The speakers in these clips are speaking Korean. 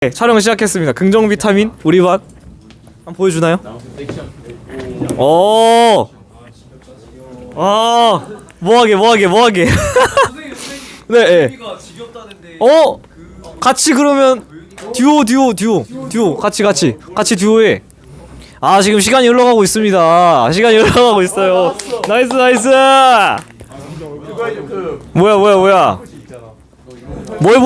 네, 촬영 시작했습니다. 긍정 비타민 우리 반 한번 보여주나요? 오, 아, 뭐하게. 네, 네. 같이 그러면 듀오 같이 듀오해. 아, 지금 시간이 흘러가고 있습니다. 시간이 흘러가고 있어요. 나이스. 뭐야? 뭘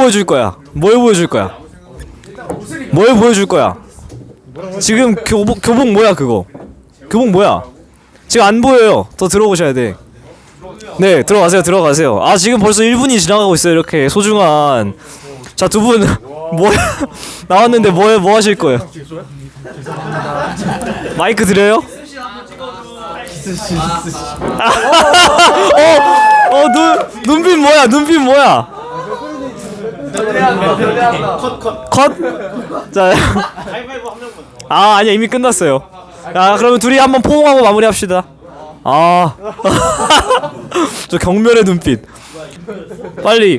보여줄 거야? 지금 교복 뭐야 그거? 교복 뭐야? 지금 안 보여요. 더 들어오셔야 돼. 네, 들어가세요. 아, 지금 벌써 1분이 지나가고 있어요. 이렇게 소중한. 자, 두 분 뭐 나왔는데 뭐 하실 거예요? 마이크 드려요? 눈빛 뭐야? 컷? 자, 아니야, 이미 끝났어요. 자, 그러면 둘이 한번 포옹하고 마무리합시다. 저 경멸의 눈빛. 빨리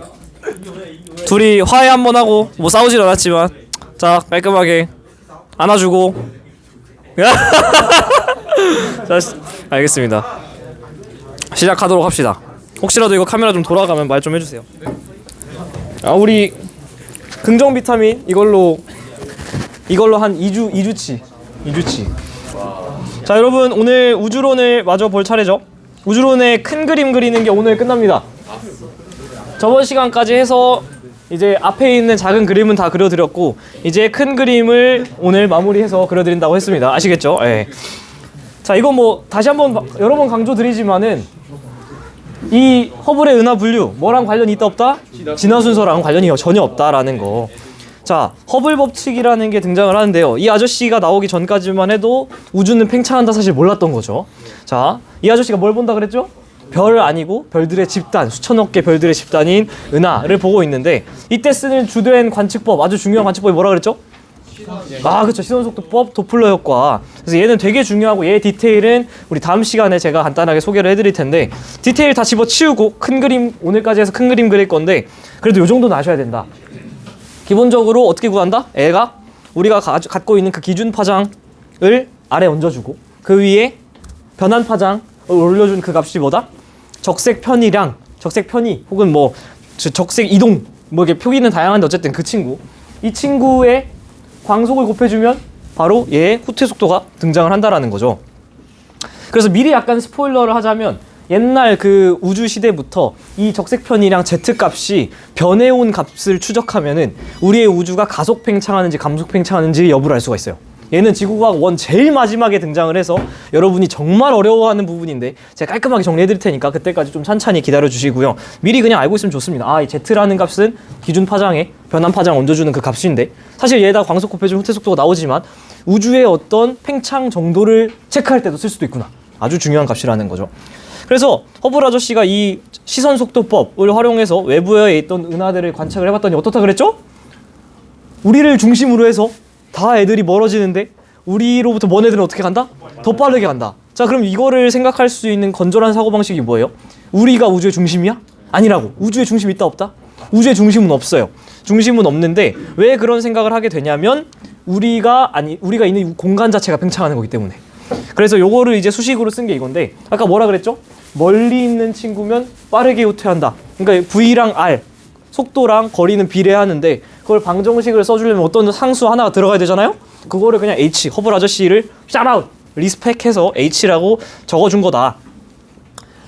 둘이 화해 한번 하고, 뭐 싸우질 않았지만, 자, 깔끔하게 안아주고. 자, 알겠습니다. 시작하도록 합시다. 혹시라도 이거 카메라 좀 돌아가면 말 좀 해주세요. 우리 긍정 비타민 이걸로 한 2주치. 자, 여러분, 오늘 우주론을 마저 볼 차례죠. 우주론의 큰 그림 그리는 게 오늘 끝납니다. 저번 시간까지 해서 이제 앞에 있는 작은 그림은 다 그려드렸고, 이제 큰 그림을 오늘 마무리해서 그려드린다고 했습니다. 아시겠죠? 예. 자, 이거 뭐 다시 한번 여러 번 강조드리지만은 이 허블의 은하 분류 뭐랑 관련이 있다 없다? 진화 순서랑 관련이 전혀 없다라는 거. 자, 허블 법칙이라는 게 등장을 하는데요. 이 아저씨가 나오기 전까지만 해도 우주는 팽창한다 사실 몰랐던 거죠. 자, 이 아저씨가 뭘 본다 그랬죠? 별 아니고 별들의 집단, 수천억 개 별들의 집단인 은하를 보고 있는데, 이때 쓰는 주된 관측법, 아주 중요한 관측법이 뭐라 그랬죠? 그렇죠. 시선속도법, 도플러 효과. 그래서 얘는 되게 중요하고, 얘 디테일은 우리 다음 시간에 제가 간단하게 소개를 해드릴 텐데, 디테일 다 집어치우고 큰 그림, 오늘까지 해서 큰 그림 그릴 건데, 그래도 요 정도는 아셔야 된다. 기본적으로 어떻게 구한다? 애가 우리가 갖고 있는 그 기준 파장을 아래 얹어주고, 그 위에 변환 파장을 올려준 그 값이 뭐다? 적색 편이량, 적색 편이, 혹은 뭐 적색 이동, 뭐 이렇게 표기는 다양한데 어쨌든 그 친구, 이 친구의 광속을 곱해주면 바로 얘의 후퇴 속도가 등장을 한다라는 거죠. 그래서 미리 약간 스포일러를 하자면, 옛날 그 우주 시대부터 이 적색 편이랑 Z 값이 변해온 값을 추적하면은 우리의 우주가 가속 팽창하는지 감속 팽창하는지 여부를 알 수가 있어요. 얘는 지구과학 1 제일 마지막에 등장을 해서 여러분이 정말 어려워하는 부분인데, 제가 깔끔하게 정리해드릴 테니까 그때까지 좀 찬찬히 기다려주시고요. 미리 그냥 알고 있으면 좋습니다. 이 Z라는 값은 기준 파장에 변환 파장을 얹어주는 그 값인데, 사실 얘에다 광속 곱해주면 후퇴 속도가 나오지만 우주의 어떤 팽창 정도를 체크할 때도 쓸 수도 있구나. 아주 중요한 값이라는 거죠. 그래서 허블 아저씨가 이 시선속도법을 활용해서 외부에 있던 은하들을 관측을 해봤더니 어떻다 그랬죠? 우리를 중심으로 해서 다 애들이 멀어지는데 우리로부터 먼 애들은 어떻게 간다? 더 빠르게 간다. 자, 그럼 이거를 생각할 수 있는 건전한 사고방식이 뭐예요? 우리가 우주의 중심이야? 아니라고. 우주의 중심이 있다 없다? 우주의 중심은 없어요. 중심은 없는데 왜 그런 생각을 하게 되냐면 우리가 있는 공간 자체가 팽창하는 거기 때문에. 그래서 요거를 이제 수식으로 쓴 게 이건데, 아까 뭐라 그랬죠? 멀리 있는 친구면 빠르게 후퇴한다. 그러니까 V랑 R, 속도랑 거리는 비례하는데, 그걸 방정식을 써주려면 어떤 상수 하나가 들어가야 되잖아요? 그거를 그냥 H, 허블 아저씨를 샤라웃, 리스펙해서 H라고 적어준 거다.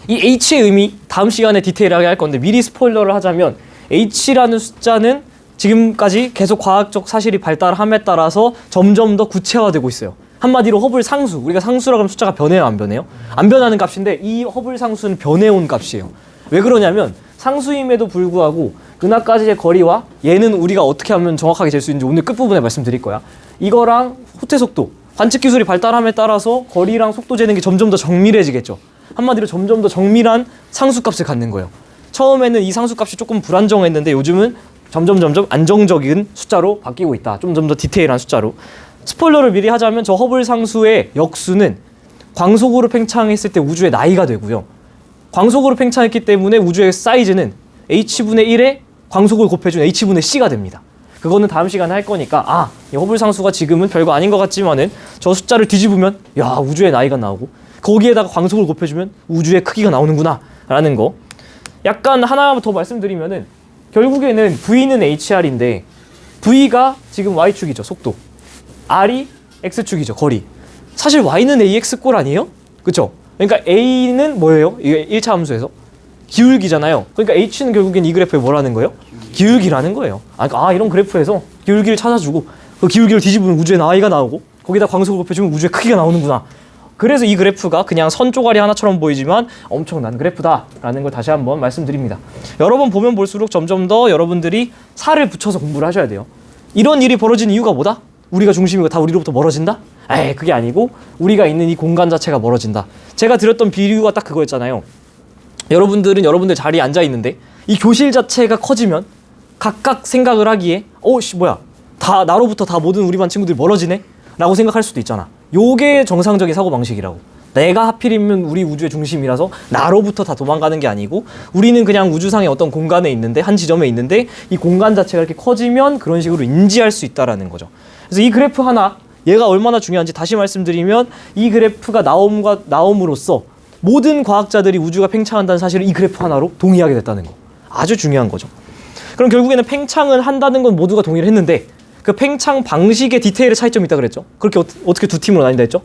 이 H의 의미 다음 시간에 디테일하게 할 건데, 미리 스포일러를 하자면 H라는 숫자는 지금까지 계속 과학적 사실이 발달함에 따라서 점점 더 구체화되고 있어요. 한마디로 허블 상수, 우리가 상수라고 하면 숫자가 변해요, 안 변해요? 안 변하는 값인데 이 허블 상수는 변해온 값이에요. 왜 그러냐면 상수임에도 불구하고 은하까지의 거리와 얘는 우리가 어떻게 하면 정확하게 잴 수 있는지 오늘 끝부분에 말씀드릴 거야. 이거랑 후퇴 속도, 관측 기술이 발달함에 따라서 거리랑 속도 재는 게 점점 더 정밀해지겠죠. 한마디로 점점 더 정밀한 상수값을 갖는 거예요. 처음에는 이 상수값이 조금 불안정했는데 요즘은 점점 안정적인 숫자로 바뀌고 있다. 좀 더 디테일한 숫자로. 스포일러를 미리 하자면 저 허블 상수의 역수는 광속으로 팽창했을 때 우주의 나이가 되고요. 광속으로 팽창했기 때문에 우주의 사이즈는 h분의 1에 광속을 곱해준 h분의 c가 됩니다. 그 그거는 다음 시간에 할 거니까 이 허블 상수가 지금은 별거 아닌 것 같지만은 저 숫자를 뒤집으면 야 우주의 나이가 나오고 거기에다가 광속을 곱해주면 우주의 크기가 나오는구나 라는 거. 약간 하나 더 말씀드리면은 결국에는 V는 HR인데 V가 지금 Y축이죠, 속도. R이 X축이죠, 거리. 사실 Y는 AX꼴 아니에요? 그쵸? 그러니까 A는 뭐예요? 이게 1차 함수에서 기울기잖아요. 그러니까 H는 결국엔 이 그래프에 뭐라는 거예요? 기울기라는 거예요. 이런 그래프에서 기울기를 찾아주고 그 기울기를 뒤집으면 우주의 나이가 나오고 거기다 광속을 곱해주면 우주의 크기가 나오는구나. 그래서 이 그래프가 그냥 선 쪼가리 하나처럼 보이지만 엄청난 그래프다라는 걸 다시 한번 말씀드립니다. 여러 번 보면 볼수록 점점 더 여러분들이 살을 붙여서 공부를 하셔야 돼요. 이런 일이 벌어진 이유가 뭐다? 우리가 중심이고 다 우리로부터 멀어진다? 그게 아니고 우리가 있는 이 공간 자체가 멀어진다. 제가 드렸던 비유가 딱 그거였잖아요. 여러분들은 여러분들 자리에 앉아 있는데 이 교실 자체가 커지면 각각 생각을 하기에 다 나로부터 다 모든 우리 반 친구들이 멀어지네? 라고 생각할 수도 있잖아. 요게 정상적인 사고방식이라고. 내가 하필이면 우리 우주의 중심이라서 나로부터 다 도망가는 게 아니고 우리는 그냥 우주상의 어떤 공간에 있는데 한 지점에 있는데 이 공간 자체가 이렇게 커지면 그런 식으로 인지할 수 있다라는 거죠. 그래서 이 그래프 하나 얘가 얼마나 중요한지 다시 말씀드리면 이 그래프가 나옴으로써 모든 과학자들이 우주가 팽창한다는 사실을 이 그래프 하나로 동의하게 됐다는 거. 아주 중요한 거죠. 그럼 결국에는 팽창을 한다는 건 모두가 동의를 했는데 그 팽창 방식의 디테일의 차이점이 있다 그랬죠. 그렇게 어떻게 두 팀으로 나뉜다 했죠.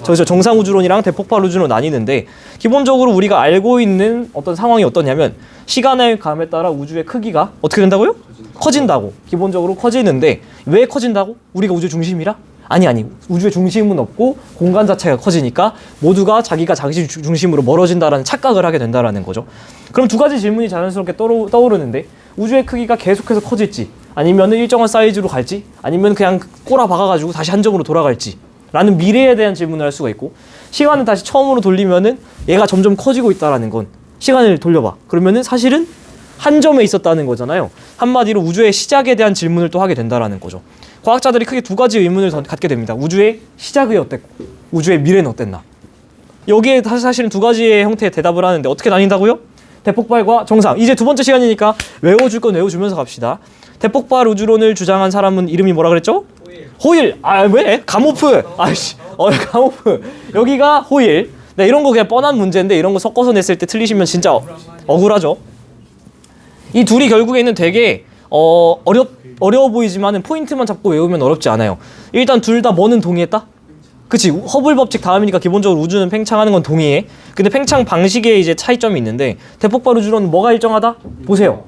저기서 정상우주론이랑 대폭발 우주론 나뉘는데 기본적으로 우리가 알고 있는 어떤 상황이 어떠냐면 시간의 감에 따라 우주의 크기가 어떻게 된다고요? 커진다고. 기본적으로 커지는데 왜 커진다고? 우리가 우주의 중심이라? 아니 우주의 중심은 없고 공간 자체가 커지니까 모두가 자기가 자기 중심으로 멀어진다라는 착각을 하게 된다라는 거죠. 그럼 두 가지 질문이 자연스럽게 떠오르는데 우주의 크기가 계속해서 커질지 아니면 일정한 사이즈로 갈지 아니면 그냥 꼬라 박아가지고 다시 한 점으로 돌아갈지 라는 미래에 대한 질문을 할 수가 있고 시간을 다시 처음으로 돌리면은 얘가 점점 커지고 있다라는 건 시간을 돌려봐 그러면은 사실은 한 점에 있었다는 거잖아요. 한마디로 우주의 시작에 대한 질문을 또 하게 된다라는 거죠. 과학자들이 크게 두 가지 의문을 갖게 됩니다. 우주의 시작이 어땠고 우주의 미래는 어땠나. 여기에 사실은 두 가지의 형태의 대답을 하는데 어떻게 나뉜다고요? 대폭발과 정상. 이제 두 번째 시간이니까 외워줄 건 외워주면서 갑시다. 대폭발 우주론을 주장한 사람은 이름이 뭐라 그랬죠? 호일. 왜? 가모프. 가모프. 여기가 호일. 네, 이런 거 그냥 뻔한 문제인데 이런 거 섞어서 냈을 때 틀리시면 진짜 억울하죠. 이 둘이 결국에는 되게 어려워 보이지만은 포인트만 잡고 외우면 어렵지 않아요. 일단 둘 다 뭐는 동의했다? 그치, 허블 법칙 다음이니까 기본적으로 우주는 팽창하는 건 동의해. 근데 팽창 방식에 이제 차이점이 있는데 대폭발 우주론은 뭐가 일정하다? 보세요.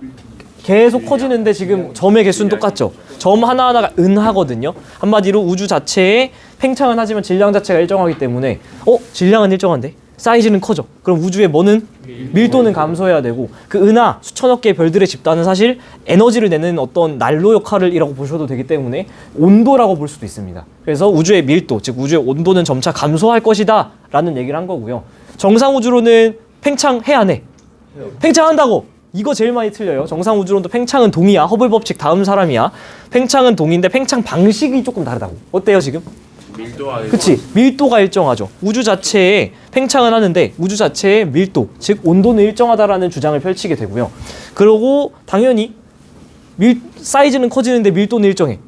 계속 커지는데 지금 점의 개수는 똑같죠. 점 하나하나가 은하거든요. 한마디로 우주 자체에 팽창은 하지만 질량 자체가 일정하기 때문에 질량은 일정한데 사이즈는 커져. 그럼 우주의 뭐는? 밀도는 감소해야 되고 그 은하 수천억 개의 별들의 집단은 사실 에너지를 내는 어떤 난로 역할을 이라고 보셔도 되기 때문에 온도라고 볼 수도 있습니다. 그래서 우주의 밀도, 즉 우주의 온도는 점차 감소할 것이다 라는 얘기를 한 거고요. 정상우주론은 팽창해 안 해? 팽창한다고! 이거 제일 많이 틀려요. 정상우주론도 팽창은 동이야. 허블 법칙 다음 사람이야. 팽창은 동인데 팽창 방식이 조금 다르다고. 어때요 지금? 그치, 밀도가 일정하죠. 우주 자체에 팽창은 하는데 우주 자체의 밀도, 즉 온도는 일정하다라는 주장을 펼치게 되고요. 그리고 당연히 사이즈는 커지는데 밀도는 일정해.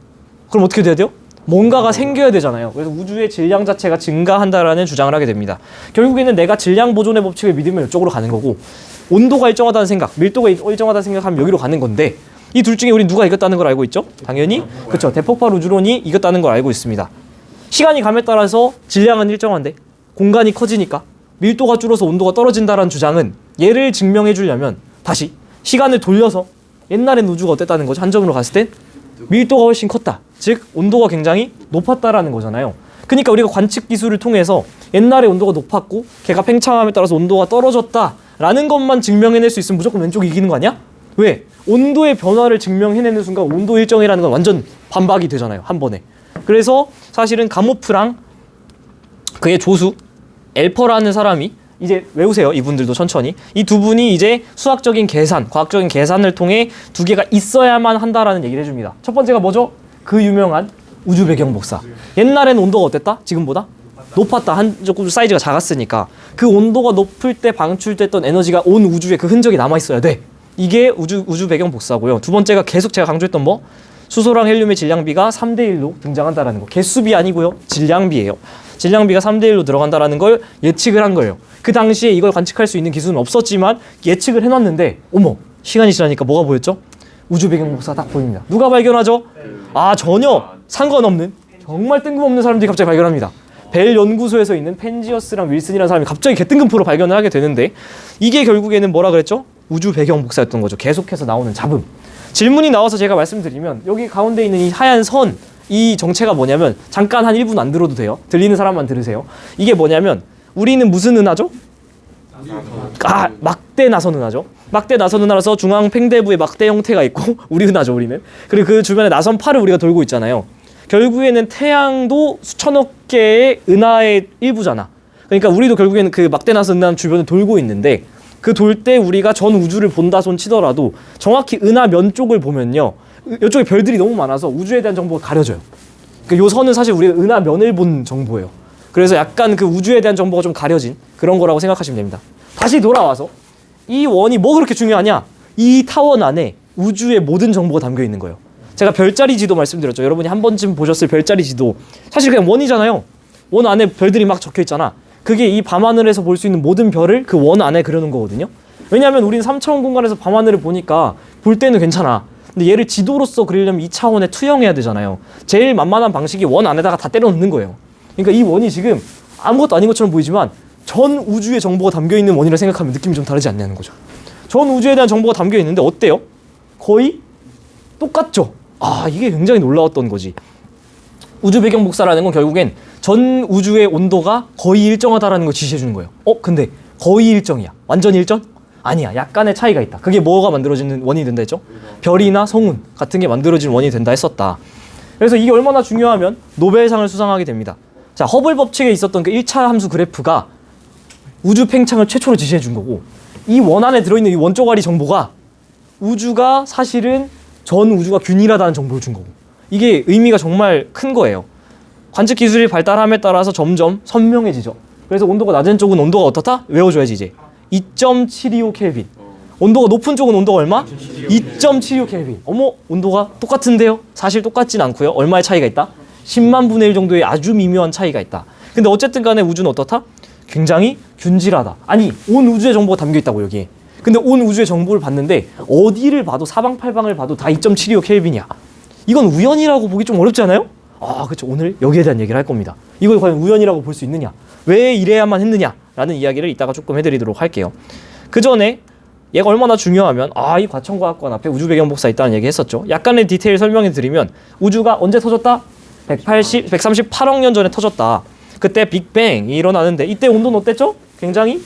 그럼 어떻게 돼야 돼요? 뭔가가 생겨야 되잖아요. 그래서 우주의 질량 자체가 증가한다라는 주장을 하게 됩니다. 결국에는 내가 질량 보존의 법칙을 믿으면 이쪽으로 가는 거고 온도가 일정하다는 생각, 밀도가 일정하다는 생각하면 여기로 가는 건데 이 둘 중에 우리 누가 이겼다는 걸 알고 있죠? 당연히 그렇죠. 대폭발 우주론이 이겼다는 걸 알고 있습니다. 시간이 감에 따라서 질량은 일정한데 공간이 커지니까 밀도가 줄어서 온도가 떨어진다는 주장은 얘를 증명해 주려면 다시 시간을 돌려서 옛날엔 우주가 어땠다는 거죠? 한 점으로 갔을 땐 밀도가 훨씬 컸다. 즉 온도가 굉장히 높았다라는 거잖아요. 그러니까 우리가 관측 기술을 통해서 옛날에 온도가 높았고 걔가 팽창함에 따라서 온도가 떨어졌다라는 것만 증명해낼 수 있으면 무조건 왼쪽이 이기는 거 아니야? 왜? 온도의 변화를 증명해내는 순간 온도 일정이라는 건 완전 반박이 되잖아요. 한 번에. 그래서 사실은 가모프랑 그의 조수 엘퍼라는 사람이 이제 외우세요. 이분들도 천천히. 이 두 분이 이제 수학적인 계산, 과학적인 계산을 통해 두 개가 있어야만 한다라는 얘기를 해줍니다. 첫 번째가 뭐죠? 그 유명한 우주 배경 복사. 옛날에는 온도가 어땠다? 지금보다? 높았다. 조금 사이즈가 작았으니까. 그 온도가 높을 때 방출됐던 에너지가 온 우주에 그 흔적이 남아있어야 돼. 이게 우주 배경 복사고요. 두 번째가 계속 제가 강조했던 뭐? 수소랑 헬륨의 질량비가 3대 1로 등장한다라는 거. 개수비 아니고요. 질량비예요. 질량비가 3대 1로 들어간다라는 걸 예측을 한 거예요. 그 당시에 이걸 관측할 수 있는 기술은 없었지만 예측을 해놨는데 어머 시간이 지나니까 뭐가 보였죠? 우주 배경 복사가 딱 보입니다. 누가 발견하죠? 아 전혀 상관없는 정말 뜬금없는 사람들이 갑자기 발견합니다. 벨 연구소에서 있는 펜지어스랑 윌슨이라는 사람이 갑자기 개뜬금포로 발견을 하게 되는데 이게 결국에는 뭐라 그랬죠? 우주 배경 복사였던 거죠. 계속해서 나오는 잡음. 질문이 나와서 제가 말씀드리면 여기 가운데 있는 이 하얀 선, 이 정체가 뭐냐면 잠깐 한 1분 안 들어도 돼요. 들리는 사람만 들으세요. 이게 뭐냐면 우리는 무슨 은하죠? 막대 나선 은하죠. 막대 나선 은하라서 중앙 팽대부에 막대 형태가 있고 우리 은하죠 우리는. 그리고 그 주변에 나선파를 우리가 돌고 있잖아요. 결국에는 태양도 수천억 개의 은하의 일부잖아. 그러니까 우리도 결국에는 그 막대 나선 은하 주변을 돌고 있는데 그 돌 때 우리가 전 우주를 본다 손 치더라도 정확히 은하 면 쪽을 보면요. 이쪽에 별들이 너무 많아서 우주에 대한 정보가 가려져요. 그러니까 요 선은 사실 우리가 은하 면을 본 정보예요. 그래서 약간 그 우주에 대한 정보가 좀 가려진 그런 거라고 생각하시면 됩니다. 다시 돌아와서 이 원이 뭐 그렇게 중요하냐? 이 타원 안에 우주의 모든 정보가 담겨 있는 거예요. 제가 별자리 지도 말씀드렸죠. 여러분이 한 번쯤 보셨을 별자리 지도. 사실 그냥 원이잖아요. 원 안에 별들이 막 적혀 있잖아. 그게 이 밤하늘에서 볼 수 있는 모든 별을 그 원 안에 그려놓은 거거든요. 왜냐하면 우리는 3차원 공간에서 밤하늘을 보니까 볼 때는 괜찮아. 근데 얘를 지도로서 그리려면 2차원에 투영해야 되잖아요. 제일 만만한 방식이 원 안에다가 다 때려 넣는 거예요. 그러니까 이 원이 지금 아무것도 아닌 것처럼 보이지만 전 우주의 정보가 담겨있는 원이라 생각하면 느낌이 좀 다르지 않냐는 거죠. 전 우주에 대한 정보가 담겨있는데 어때요? 거의 똑같죠? 이게 굉장히 놀라웠던 거지. 우주 배경 복사라는 건 결국엔 전 우주의 온도가 거의 일정하다라는 걸 지시해 주는 거예요. 근데 거의 일정이야. 완전 일정? 아니야. 약간의 차이가 있다. 그게 뭐가 만들어지는 원인이 된다 했죠? 별이나 성운 같은 게 만들어지는 원인이 된다 했었다. 그래서 이게 얼마나 중요하면 노벨상을 수상하게 됩니다. 자, 허블 법칙에 있었던 그 1차 함수 그래프가 우주 팽창을 최초로 지시해 준 거고 이 원 안에 들어있는 이 원조가리 정보가 우주가 사실은 전 우주가 균일하다는 정보를 준 거고 이게 의미가 정말 큰 거예요. 관측 기술이 발달함에 따라서 점점 선명해지죠. 그래서 온도가 낮은 쪽은 온도가 어떻다? 외워줘야지 이제. 2.725 켈빈. 온도가 높은 쪽은 온도가 얼마? 2.75 켈빈. 어머, 온도가 똑같은데요? 사실 똑같진 않고요. 얼마의 차이가 있다? 10만 분의 1 정도의 아주 미묘한 차이가 있다. 근데 어쨌든 간에 우주는 어떻다? 굉장히 균질하다. 아니, 온 우주의 정보가 담겨 있다고 여기에. 근데 온 우주의 정보를 봤는데 어디를 봐도 사방팔방을 봐도 다 2.75 켈빈이야. 이건 우연이라고 보기 좀 어렵지 않아요? 그렇죠. 오늘 여기에 대한 얘기를 할 겁니다. 이걸 과연 우연이라고 볼 수 있느냐? 왜 이래야만 했느냐? 라는 이야기를 이따가 조금 해드리도록 할게요. 그 전에 얘가 얼마나 중요하면 이 과천과학관 앞에 우주 배경 복사 있다는 얘기 했었죠. 약간의 디테일 설명해 드리면 우주가 언제 터졌다? 138억 년 전에 터졌다. 그때 빅뱅이 일어나는데 이때 온도는 어땠죠? 굉장히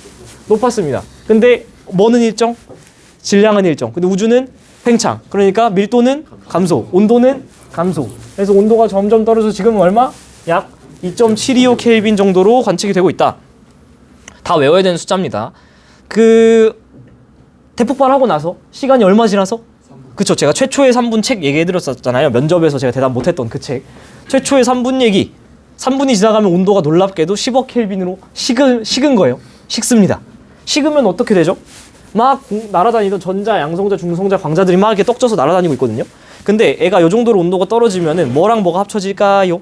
높았습니다. 근데 뭐는 일정? 질량은 일정. 근데 우주는 팽창. 그러니까 밀도는 감소, 온도는 감소. 그래서 온도가 점점 떨어져서 지금 얼마? 약 2.725 켈빈 정도로 관측이 되고 있다. 다 외워야 되는 숫자입니다. 대폭발하고 나서 시간이 얼마 지나서? 그쵸, 제가 최초의 3분 책 얘기해드렸었잖아요. 면접에서 제가 대답 못했던 그 책. 최초의 3분 얘기. 3분이 지나가면 온도가 놀랍게도 10억 켈빈으로 식은 거예요. 식습니다. 식으면 어떻게 되죠? 막 날아다니던 전자, 양성자, 중성자, 광자들이 막 이렇게 떡져서 날아다니고 있거든요. 근데 애가 요 정도로 온도가 떨어지면은 뭐랑 뭐가 합쳐질까요?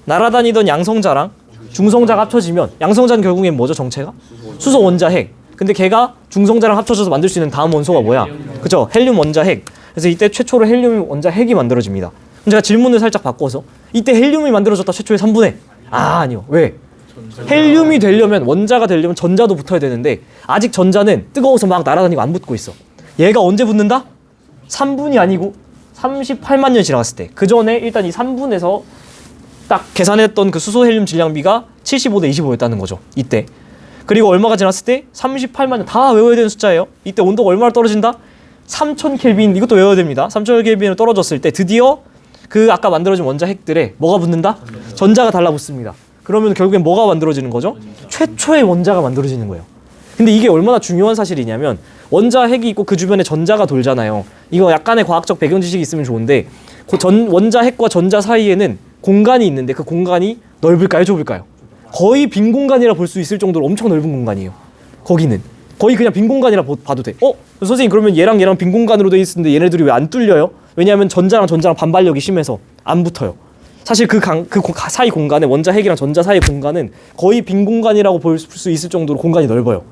날아다니던 양성자랑 중성자가 합쳐지면 양성자는 결국엔 뭐죠? 정체가? 수소 원자 핵. 근데 걔가 중성자랑 합쳐져서 만들 수 있는 다음 원소가 뭐야? 그죠? 헬륨 원자 핵. 그래서 이때 최초로 헬륨 원자 핵이 만들어집니다. 그럼 제가 질문을 살짝 바꿔서 이때 헬륨이 만들어졌다 최초의 3분의 아니요. 왜? 헬륨이 되려면 원자가 되려면 전자도 붙어야 되는데 아직 전자는 뜨거워서 막 날아다니고 안 붙고 있어. 얘가 언제 붙는다? 3분이 아니고 38만 년 지나갔을 때. 그 전에 일단 이 3분에서 딱 계산했던 그 수소 헬륨 질량비가 75대 25였다는 거죠. 이때. 그리고 얼마가 지났을 때 38만 년. 다 외워야 되는 숫자예요. 이때 온도가 얼마나 떨어진다? 3000 켈빈. 이것도 외워야 됩니다. 3000 켈빈으로 떨어졌을 때 드디어 그 아까 만들어진 원자 핵들에 뭐가 붙는다? 전자가 달라붙습니다. 그러면 결국엔 뭐가 만들어지는 거죠? 최초의 원자가 만들어지는 거예요. 근데 이게 얼마나 중요한 사실이냐면 원자 핵이 있고 그 주변에 전자가 돌잖아요. 이거 약간의 과학적 배경 지식이 있으면 좋은데 원자 핵과 전자 사이에는 공간이 있는데 그 공간이 넓을까요? 좁을까요? 거의 빈 공간이라 볼 수 있을 정도로 엄청 넓은 공간이에요. 거기는 거의 그냥 빈 공간이라 봐도 돼. 선생님 그러면 얘랑 빈 공간으로 돼 있는데 얘네들이 왜 안 뚫려요? 왜냐하면 전자랑 반발력이 심해서 안 붙어요. 사실 그 사이 공간에 원자 핵이랑 전자 사이 공간은 거의 빈 공간이라고 볼 수 있을 정도로 공간이 넓어요.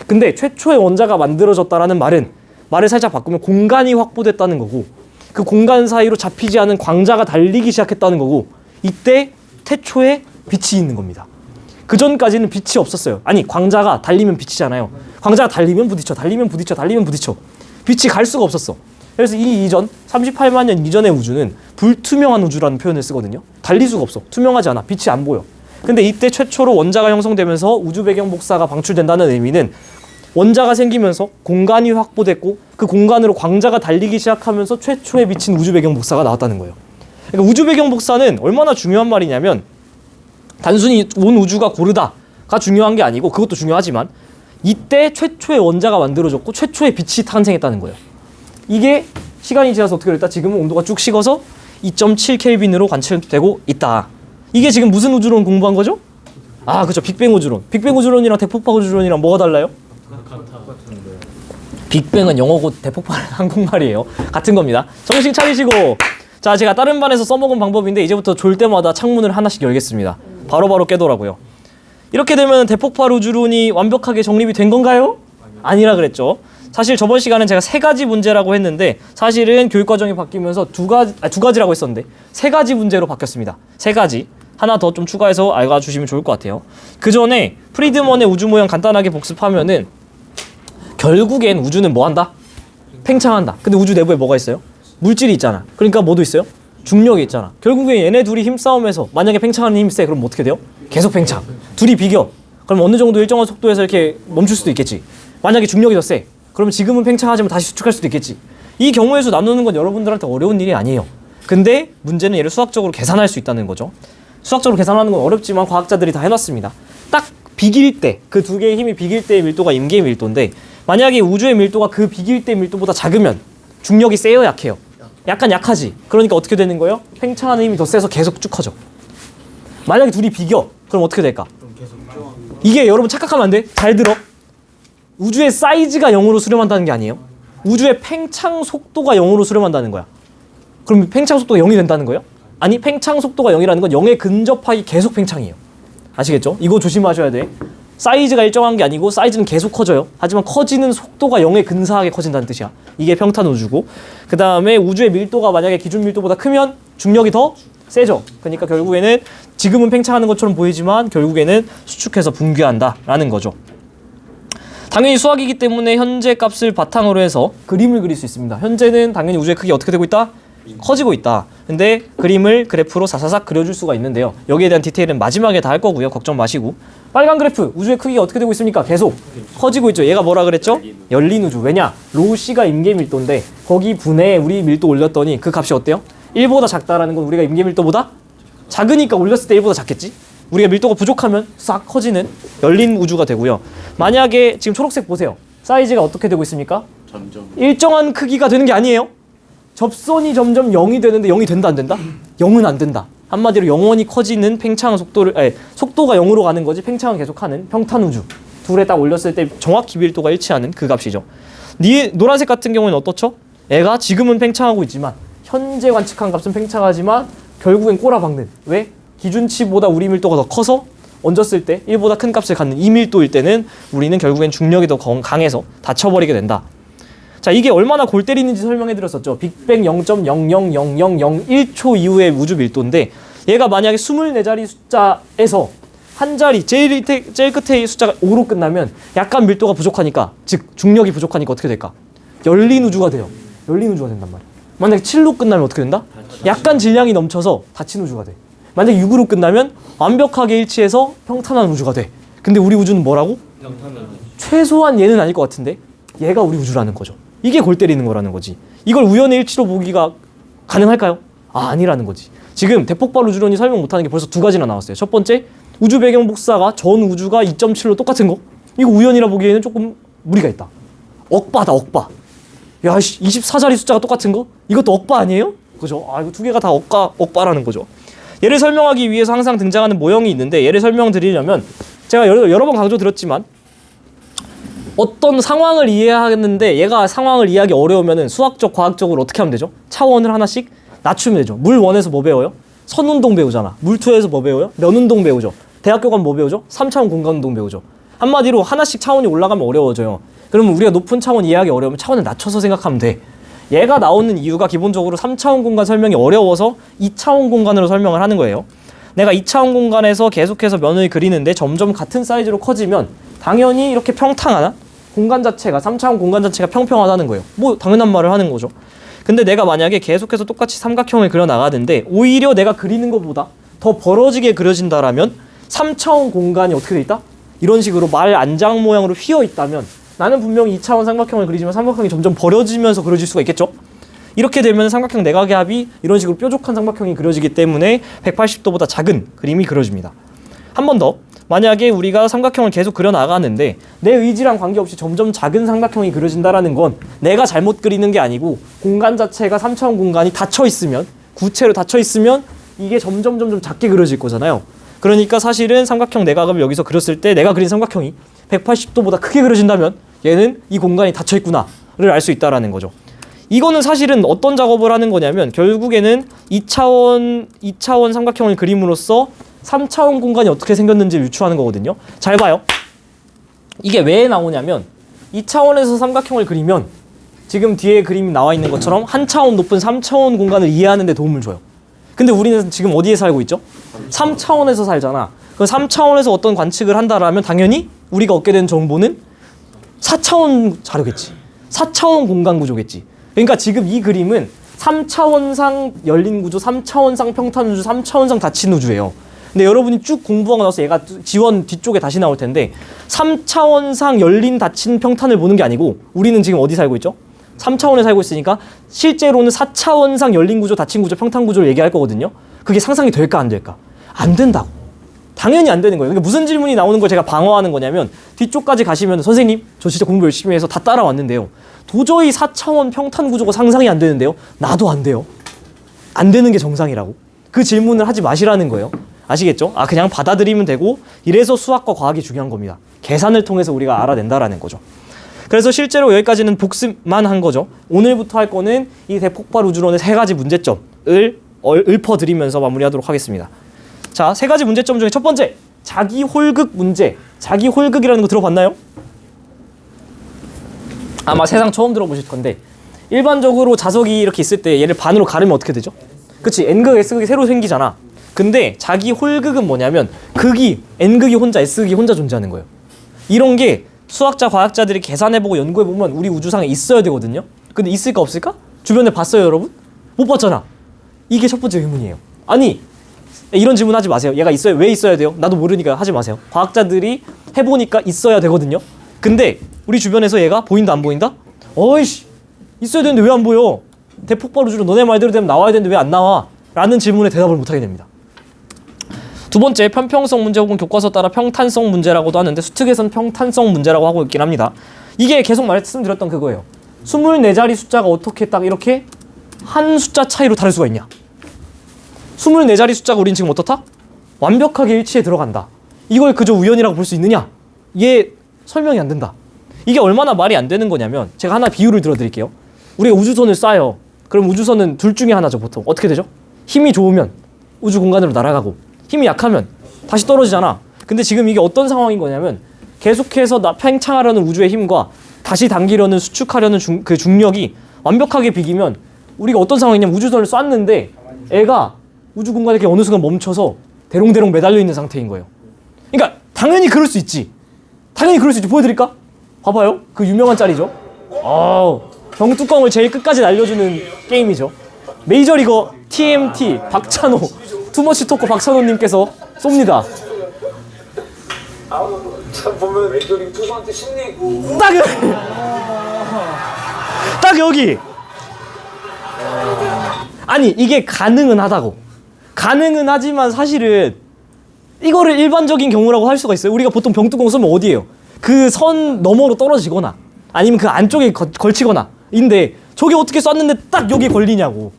근데 최초의 원자가 만들어졌다라는 말을 살짝 바꾸면 공간이 확보됐다는 거고, 그 공간 사이로 잡히지 않은 광자가 달리기 시작했다는 거고, 이때 태초에 빛이 있는 겁니다. 그 전까지는 빛이 없었어요. 아니, 광자가 달리면 빛이잖아요. 광자가 달리면 부딪혀. 빛이 갈 수가 없었어. 그래서 이 이전 38만 년 이전의 우주는 불투명한 우주라는 표현을 쓰거든요. 달릴 수가 없어. 투명하지 않아. 빛이 안 보여. 근데 이때 최초로 원자가 형성되면서 우주 배경 복사가 방출된다는 의미는 원자가 생기면서 공간이 확보됐고, 그 공간으로 광자가 달리기 시작하면서 최초에 비친 우주 배경 복사가 나왔다는 거예요. 그러니까 우주 배경 복사는 얼마나 중요한 말이냐면, 단순히 온 우주가 고르다가 중요한 게 아니고, 그것도 중요하지만 이때 최초의 원자가 만들어졌고 최초의 빛이 탄생했다는 거예요. 이게 시간이 지나서 어떻게 됐다? 지금은 온도가 쭉 식어서 2.7켈빈으로 관측되고 있다. 이게 지금 무슨 우주론 공부한 거죠? 아, 그렇죠. 빅뱅 우주론. 빅뱅 우주론이랑 대폭발 우주론이랑 뭐가 달라요? 빅뱅은 영어고 대폭발은 한국말이에요. 같은 겁니다. 정신 차리시고. 자, 제가 다른 반에서 써먹은 방법인데 이제부터 졸 때마다 창문을 하나씩 열겠습니다. 바로바로 깨더라고요. 이렇게 되면 대폭발 우주론이 완벽하게 정립이 된 건가요? 아니라 그랬죠. 사실 저번 시간은 제가 3가지 문제라고 했는데, 사실은 교육과정이 바뀌면서 두 가지라고 했었는데 3가지 문제로 바뀌었습니다. 3가지. 하나 더 좀 추가해서 알아주시면 좋을 것 같아요. 그 전에 프리드먼의 우주 모형 간단하게 복습하면은, 결국엔 우주는 뭐 한다? 팽창한다. 근데 우주 내부에 뭐가 있어요? 물질이 있잖아. 그러니까 뭐도 있어요? 중력이 있잖아. 결국엔 얘네 둘이 힘싸움에서 만약에 팽창하는 힘이 세, 그럼 어떻게 돼요? 계속 팽창. 둘이 비겨. 그럼 어느 정도 일정한 속도에서 이렇게 멈출 수도 있겠지. 만약에 중력이 더 세, 그러면 지금은 팽창하지만 다시 수축할 수도 있겠지. 이 경우의 수 나누는 건 여러분들한테 어려운 일이 아니에요. 근데 문제는 얘를 수학적으로 계산할 수 있다는 거죠. 수학적으로 계산하는 건 어렵지만 과학자들이 다 해놨습니다. 딱 비길 때, 그 두 개의 힘이 비길 때의 밀도가 임계의 밀도인데, 만약에 우주의 밀도가 그 비길 때 밀도보다 작으면 중력이 세요, 약해요? 약간 약하지. 그러니까 어떻게 되는 거예요? 팽창하는 힘이 더 세서 계속 쭉 커져. 만약에 둘이 비겨, 그럼 어떻게 될까? 이게 여러분 착각하면 안 돼. 잘 들어. 우주의 사이즈가 0으로 수렴한다는 게 아니에요. 우주의 팽창 속도가 0으로 수렴한다는 거야. 그럼 팽창 속도가 0이 된다는 거예요? 아니, 팽창 속도가 0이라는 건 0에 근접하기 계속 팽창이에요. 아시겠죠? 이거 조심하셔야 돼. 사이즈가 일정한 게 아니고 사이즈는 계속 커져요. 하지만 커지는 속도가 0에 근사하게 커진다는 뜻이야. 이게 평탄 우주고, 그 다음에 우주의 밀도가 만약에 기준 밀도보다 크면 중력이 더 세죠. 그러니까 결국에는 지금은 팽창하는 것처럼 보이지만 결국에는 수축해서 붕괴한다라는 거죠. 당연히 수학이기 때문에 현재 값을 바탕으로 해서 그림을 그릴 수 있습니다. 현재는 당연히 우주의 크기가 어떻게 되고 있다? 커지고 있다. 근데 그림을 그래프로 사사삭 그려줄 수가 있는데요. 여기에 대한 디테일은 마지막에 다 할 거고요. 걱정 마시고. 빨간 그래프, 우주의 크기가 어떻게 되고 있습니까? 계속 커지고 있죠. 얘가 뭐라 그랬죠? 열린 우주. 왜냐? 로우 C가 임계 밀도인데 거기 분해에 우리 밀도 올렸더니 그 값이 어때요? 1보다 작다라는 건 우리가 임계 밀도보다 작으니까 올렸을 때 1보다 작겠지? 우리가 밀도가 부족하면 싹 커지는 열린 우주가 되고요. 만약에 지금 초록색 보세요. 사이즈가 어떻게 되고 있습니까? 점점 일정한 크기가 되는 게 아니에요. 접선이 점점 0이 되는데 0이 된다 안 된다? 0은 안 된다. 한마디로 영원히 커지는 팽창 속도를, 속도가 0으로 가는 거지 팽창은 계속하는 평탄 우주. 둘에 딱 올렸을 때 정확히 밀도가 일치하는 그 값이죠. 노란색 같은 경우는 어떻죠? 애가 지금은 팽창하고 있지만 현재 관측한 값은 팽창하지만 결국엔 꼬라박는. 왜? 기준치보다 우리 밀도가 더 커서 얹었을 때 1보다 큰 값을 갖는 이 밀도일 때는 우리는 결국엔 중력이 더 강해서 닫혀버리게 된다. 자, 이게 얼마나 골 때리는지 설명해드렸었죠. 빅뱅 0.000001초 이후의 우주 밀도인데, 얘가 만약에 24자리 숫자에서 한 자리 제일 끝에 숫자가 5로 끝나면 약간 밀도가 부족하니까, 즉 중력이 부족하니까 어떻게 될까? 열린 우주가 돼요. 열린 우주가 된단 말이야. 만약에 7로 끝나면 어떻게 된다? 약간 질량이 넘쳐서 닫힌 우주가 돼. 만약에 6으로 끝나면 완벽하게 일치해서 평탄한 우주가 돼. 근데 우리 우주는 뭐라고? 최소한 얘는 아닐 것 같은데 얘가 우리 우주라는 거죠. 이게 골 때리는 거라는 거지. 이걸 우연의 일치로 보기가 가능할까요? 아니라는 거지. 지금 대폭발 우주론이 설명 못하는 게 벌써 2가지나 나왔어요. 첫 번째, 우주 배경 복사가 전 우주가 2.7로 똑같은 거. 이거 우연이라 보기에는 조금 무리가 있다. 억바다, 억바. 야, 24자리 숫자가 똑같은 거? 이것도 억바 아니에요? 그죠? 아, 이거 2개가 다 억바라는 거죠. 얘를 설명하기 위해서 항상 등장하는 모형이 있는데, 얘를 설명드리려면 제가 여러 번 강조드렸지만 어떤 상황을 이해하겠는데 얘가 상황을 이해하기 어려우면은 수학적, 과학적으로 어떻게 하면 되죠? 차원을 하나씩 낮추면 되죠. 물 1에서 뭐 배워요? 선운동 배우잖아. 물 2에서 뭐 배워요? 면운동 배우죠. 대학교 가면 뭐 배우죠? 3차원 공간운동 배우죠. 한마디로 하나씩 차원이 올라가면 어려워져요. 그러면 우리가 높은 차원 이해하기 어려우면 차원을 낮춰서 생각하면 돼. 얘가 나오는 이유가 기본적으로 3차원 공간 설명이 어려워서 2차원 공간으로 설명을 하는 거예요. 내가 2차원 공간에서 계속해서 면을 그리는데 점점 같은 사이즈로 커지면 당연히 이렇게 평탄하나? 공간 자체가 3차원 공간 자체가 평평하다는 거예요. 뭐 당연한 말을 하는 거죠. 근데 내가 만약에 계속해서 똑같이 삼각형을 그려 나가는데 오히려 내가 그리는 것보다 더 벌어지게 그려진다라면 3차원 공간이 어떻게 돼 있다? 이런 식으로 말 안장 모양으로 휘어 있다면 나는 분명히 2차원 삼각형을 그리지만 삼각형이 점점 벌어지면서 그려질 수가 있겠죠? 이렇게 되면 삼각형 내각의 합이 이런 식으로 뾰족한 삼각형이 그려지기 때문에 180도보다 작은 그림이 그려집니다. 한 번 더, 만약에 우리가 삼각형을 계속 그려 나가는데 내 의지랑 관계없이 점점 작은 삼각형이 그려진다라는 건 내가 잘못 그리는 게 아니고 공간 자체가 3차원 공간이 닫혀 있으면, 구체로 닫혀 있으면 이게 점점 작게 그려질 거잖아요. 그러니까 사실은 삼각형 내각을 여기서 그렸을 때 내가 그린 삼각형이 180도보다 크게 그려진다면 얘는 이 공간이 닫혀 있구나를 알 수 있다라는 거죠. 이거는 사실은 어떤 작업을 하는 거냐면 결국에는 2차원 삼각형을 그림으로써 3차원 공간이 어떻게 생겼는지를 유추하는 거거든요. 잘 봐요. 이게 왜 나오냐면 2차원에서 삼각형을 그리면 지금 뒤에 그림이 나와 있는 것처럼 한 차원 높은 3차원 공간을 이해하는 데 도움을 줘요. 근데 우리는 지금 어디에 살고 있죠? 3차원에서 살잖아. 그럼 3차원에서 어떤 관측을 한다라면 당연히 우리가 얻게 되는 정보는 4차원 자료겠지. 4차원 공간 구조겠지. 그러니까 지금 이 그림은 3차원상 열린 구조, 3차원상 평탄 우주, 3차원상 닫힌 우주예요. 근데 여러분이 쭉 공부하고 나서 얘가 지원 뒤쪽에 다시 나올 텐데 3차원상 열린 닫힌 평탄을 보는 게 아니고 우리는 지금 어디 살고 있죠? 3차원에 살고 있으니까 실제로는 4차원상 열린 구조, 닫힌 구조, 평탄 구조를 얘기할 거거든요. 그게 상상이 될까 안 될까? 안 된다고. 당연히 안 되는 거예요. 그러니까 무슨 질문이 나오는 걸 제가 방어하는 거냐면 뒤쪽까지 가시면 선생님 저 진짜 공부 열심히 해서 다 따라왔는데요. 도저히 4차원 평탄 구조가 상상이 안 되는데요. 나도 안 돼요. 안 되는 게 정상이라고. 그 질문을 하지 마시라는 거예요. 아시겠죠? 그냥 받아들이면 되고 이래서 수학과 과학이 중요한 겁니다. 계산을 통해서 우리가 알아낸다라는 거죠. 그래서 실제로 여기까지는 복습만 한 거죠. 오늘부터 할 거는 이 대폭발 우주론의 3가지 문제점을 읊어드리면서 마무리하도록 하겠습니다. 자, 3가지 문제점 중에 첫 번째, 자기 홀극 문제. 자기 홀극이라는 거 들어봤나요? 아마 세상 처음 들어보실 건데 일반적으로 자석이 이렇게 있을 때 얘를 반으로 가르면 어떻게 되죠? 그치? N극, S극이 새로 생기잖아. 근데 자기 홀극은 뭐냐면 극이 N극이 혼자, S극이 혼자 존재하는 거예요. 이런 게 수학자, 과학자들이 계산해보고 연구해보면 우리 우주상에 있어야 되거든요. 근데 있을까 없을까? 주변에 봤어요 여러분? 못 봤잖아. 이게 첫 번째 의문이에요. 아니 이런 질문 하지 마세요. 얘가 있어요. 왜 있어야 돼요? 나도 모르니까 하지 마세요. 과학자들이 해보니까 있어야 되거든요. 근데 우리 주변에서 얘가 보인다 안 보인다? 어이씨 있어야 되는데 왜 안 보여? 대폭발 우주론 너네 말대로 되면 나와야 되는데 왜 안 나와? 라는 질문에 대답을 못하게 됩니다. 두 번째, 편평성 문제 혹은 교과서 따라 평탄성 문제라고도 하는데 수특에선 평탄성 문제라고 하고 있긴 합니다. 이게 계속 말씀드렸던 그거예요. 24자리 숫자가 어떻게 딱 이렇게 한 숫자 차이로 다를 수가 있냐? 24자리 숫자가 우린 지금 어떻다? 완벽하게 일치에 들어간다. 이걸 그저 우연이라고 볼 수 있느냐? 이게 설명이 안 된다. 이게 얼마나 말이 안 되는 거냐면 제가 하나 비유를 들어드릴게요. 우리가 우주선을 쏴요. 그럼 우주선은 둘 중에 하나죠 보통. 어떻게 되죠? 힘이 좋으면 우주 공간으로 날아가고 힘이 약하면 다시 떨어지잖아. 근데 지금 이게 어떤 상황인 거냐면 계속해서 팽창하려는 우주의 힘과 다시 당기려는 수축하려는 그 중력이 완벽하게 비기면 우리가 어떤 상황이냐면 우주선을 쐈는데 애가 우주 공간에 이렇게 어느 순간 멈춰서 대롱대롱 매달려 있는 상태인 거예요. 그러니까 당연히 그럴 수 있지. 당연히 그럴 수 있지. 보여드릴까? 봐봐요. 그 유명한 짤이죠. 병뚜껑을 제일 끝까지 날려주는 게임이죠. 메이저리거 TMT 박찬호 투머치 토커 박찬호님께서 쏩니다. 참 보면 메이저리그 투수한테 심리 딱 여기. 아니 이게 가능은 하다고. 가능은 하지만 사실은 이거를 일반적인 경우라고 할 수가 있어요. 우리가 보통 병뚜껑 쏘면 어디예요? 그 선 너머로 떨어지거나 아니면 그 안쪽에 걸치거나 인데 저게 어떻게 쐈는데 딱 여기에 걸리냐고.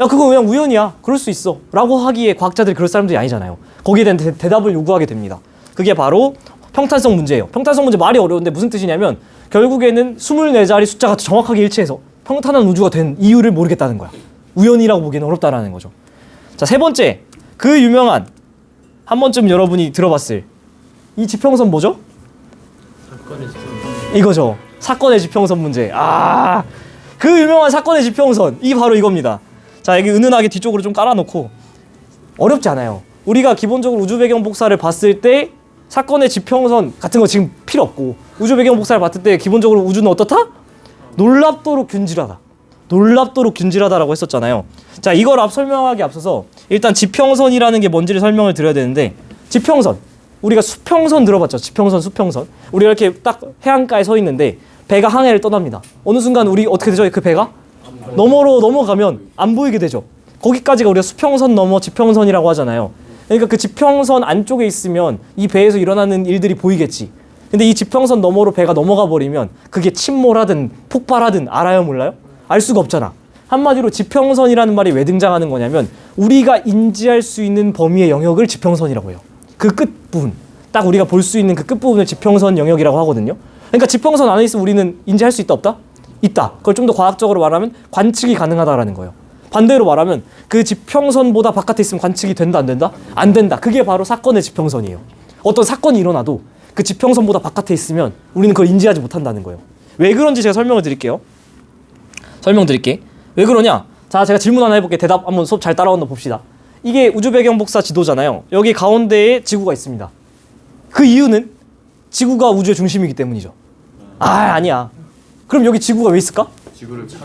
야 그거 그냥 우연이야. 그럴 수 있어. 라고 하기에 과학자들이 그럴 사람들이 아니잖아요. 거기에 대한 대답을 요구하게 됩니다. 그게 바로 평탄성 문제예요. 평탄성 문제 말이 어려운데 무슨 뜻이냐면 결국에는 24자리 숫자가 정확하게 일치해서 평탄한 우주가 된 이유를 모르겠다는 거야. 우연이라고 보기에는 어렵다라는 거죠. 자, 세 번째, 그 유명한 한 번쯤 여러분이 들어봤을 이 지평선 뭐죠? 사건의 지평. 이거죠. 사건의 지평선 문제. 아, 그 유명한 사건의 지평선. 이게 바로 이겁니다. 자, 여기 은은하게 뒤쪽으로 좀 깔아놓고 어렵지 않아요. 우리가 기본적으로 우주 배경 복사를 봤을 때 사건의 지평선 같은 거 지금 필요 없고 우주 배경 복사를 봤을 때 기본적으로 우주는 어떻다? 놀랍도록 균질하다. 놀랍도록 균질하다라고 했었잖아요. 자, 이걸 설명하기 앞서서 일단 지평선이라는 게 뭔지를 설명을 드려야 되는데 지평선. 우리가 수평선 들어봤죠? 지평선, 수평선. 우리가 이렇게 딱 해안가에 서 있는데 배가 항해를 떠납니다. 어느 순간 우리 어떻게 되죠? 그 배가? 너머로 넘어가면 안 보이게 되죠. 거기까지가 우리가 수평선 넘어 지평선이라고 하잖아요. 그러니까 그 지평선 안쪽에 있으면 이 배에서 일어나는 일들이 보이겠지. 근데 이 지평선 너머로 배가 넘어가 버리면 그게 침몰하든 폭발하든 알아요, 몰라요? 알 수가 없잖아. 한마디로 지평선이라는 말이 왜 등장하는 거냐면 우리가 인지할 수 있는 범위의 영역을 지평선이라고 해요. 그 끝부분, 딱 우리가 볼 수 있는 그 끝부분을 지평선 영역이라고 하거든요. 그러니까 지평선 안에 있으면 우리는 인지할 수 있다, 없다? 있다. 그걸 좀 더 과학적으로 말하면 관측이 가능하다라는 거예요. 반대로 말하면 그 지평선보다 바깥에 있으면 관측이 된다, 안 된다? 안 된다. 그게 바로 사건의 지평선이에요. 어떤 사건이 일어나도 그 지평선보다 바깥에 있으면 우리는 그걸 인지하지 못한다는 거예요. 왜 그런지 제가 설명을 드릴게요. 설명드릴게. 왜 그러냐? 자, 제가 질문 하나 해볼게. 대답 한번 수업 잘 따라온다 봅시다. 이게 우주 배경 복사 지도잖아요. 여기 가운데에 지구가 있습니다. 그 이유는 지구가 우주의 중심이기 때문이죠. 아니야. 그럼 여기 지구가 왜 있을까?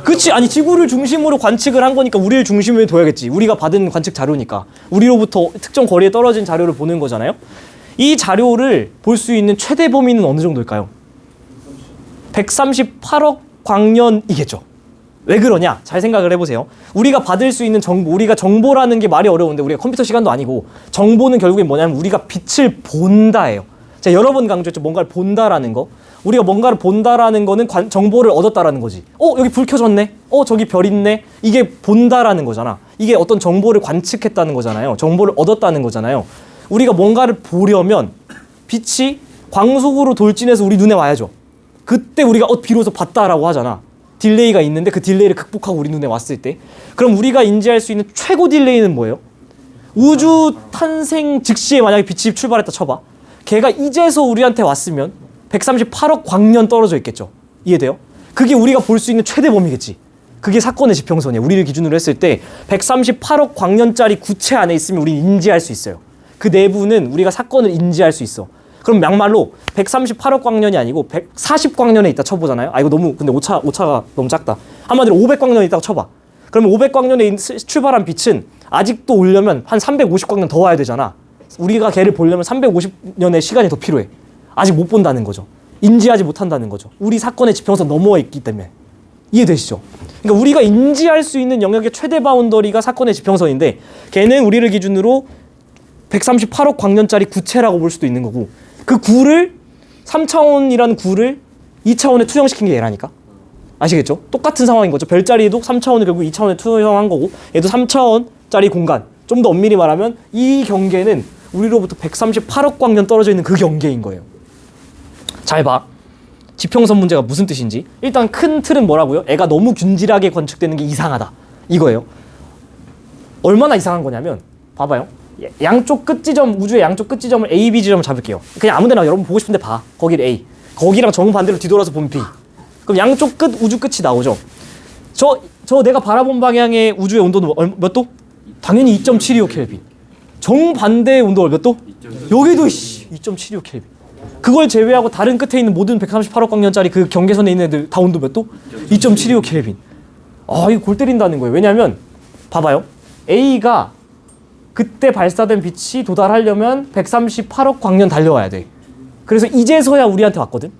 그치, 아니 지구를 중심으로 관측을 한 거니까 우리를 중심에 둬야겠지. 우리가 받은 관측 자료니까 우리로부터 특정 거리에 떨어진 자료를 보는 거잖아요. 이 자료를 볼 수 있는 최대 범위는 어느 정도일까요? 138억 광년이겠죠. 왜 그러냐? 잘 생각을 해보세요. 우리가 받을 수 있는 정보, 우리가 정보라는 게 말이 어려운데 우리가 컴퓨터 시간도 아니고 정보는 결국엔 뭐냐면 우리가 빛을 본다예요. 제가 여러 번 강조했죠. 뭔가를 본다라는 거. 우리가 뭔가를 본다라는 거는 정보를 얻었다라는 거지. 여기 불 켜졌네. 저기 별 있네. 이게 본다라는 거잖아. 이게 어떤 정보를 관측했다는 거잖아요. 정보를 얻었다는 거잖아요. 우리가 뭔가를 보려면 빛이 광속으로 돌진해서 우리 눈에 와야죠. 그때 우리가 비로소 봤다라고 하잖아. 딜레이가 있는데 그 딜레이를 극복하고 우리 눈에 왔을 때. 그럼 우리가 인지할 수 있는 최고 딜레이는 뭐예요? 우주 탄생 즉시에 만약에 빛이 출발했다 쳐봐. 걔가 이제서 우리한테 왔으면 138억 광년 떨어져 있겠죠. 이해돼요? 그게 우리가 볼 수 있는 최대 범위겠지. 그게 사건의 지평선이에요. 우리를 기준으로 했을 때 138억 광년짜리 구체 안에 있으면 우리는 인지할 수 있어요. 그 내부는 우리가 사건을 인지할 수 있어. 그럼 양말로 138억 광년이 아니고 140광년에 있다 쳐보잖아요. 이거 너무 근데 오차가 너무 작다. 한마디로 500광년에 있다고 쳐봐. 그러면 500광년에 출발한 빛은 아직도 오려면 한 350광년 더 와야 되잖아. 우리가 걔를 보려면 350년의 시간이 더 필요해. 아직 못 본다는 거죠. 인지하지 못한다는 거죠. 우리 사건의 지평선 넘어와 있기 때문에. 이해되시죠? 그러니까 우리가 인지할 수 있는 영역의 최대 바운더리가 사건의 지평선인데 걔는 우리를 기준으로 138억 광년짜리 구체라고 볼 수도 있는 거고 그 구를 3차원이라는 구를 2차원에 투영시킨 게 얘라니까. 아시겠죠? 똑같은 상황인 거죠. 별자리도 3차원을 결국 2차원에 투영한 거고 얘도 3차원짜리 공간. 좀 더 엄밀히 말하면 이 경계는 우리로부터 138억 광년 떨어져 있는 그 경계인 거예요. 잘 봐. 지평선 문제가 무슨 뜻인지. 일단 큰 틀은 뭐라고요? 애가 너무 균질하게 관측되는 게 이상하다. 이거예요. 얼마나 이상한 거냐면 봐봐요. 양쪽 끝지점, 우주의 양쪽 끝지점을 A, B 지점을 잡을게요. 그냥 아무데나 여러분 보고 싶은데 봐. 거기를 A. 거기랑 정반대로 뒤돌아서 보면 B. 그럼 양쪽 끝, 우주 끝이 나오죠. 저 내가 바라본 방향의 우주의 온도는 몇 도? 당연히 2.725 켈빈. 정반대의 온도가 몇 도? 여기도 2.725 켈빈. 그걸 제외하고 다른 끝에 있는 모든 138억 광년짜리 그 경계선에 있는 애들 다 온도 몇 도? 2.725 켈빈. 이거 골 때린다는 거예요. 왜냐면 봐봐요. A가 그때 발사된 빛이 도달하려면 138억 광년 달려와야 돼. 그래서 이제서야 우리한테 왔거든.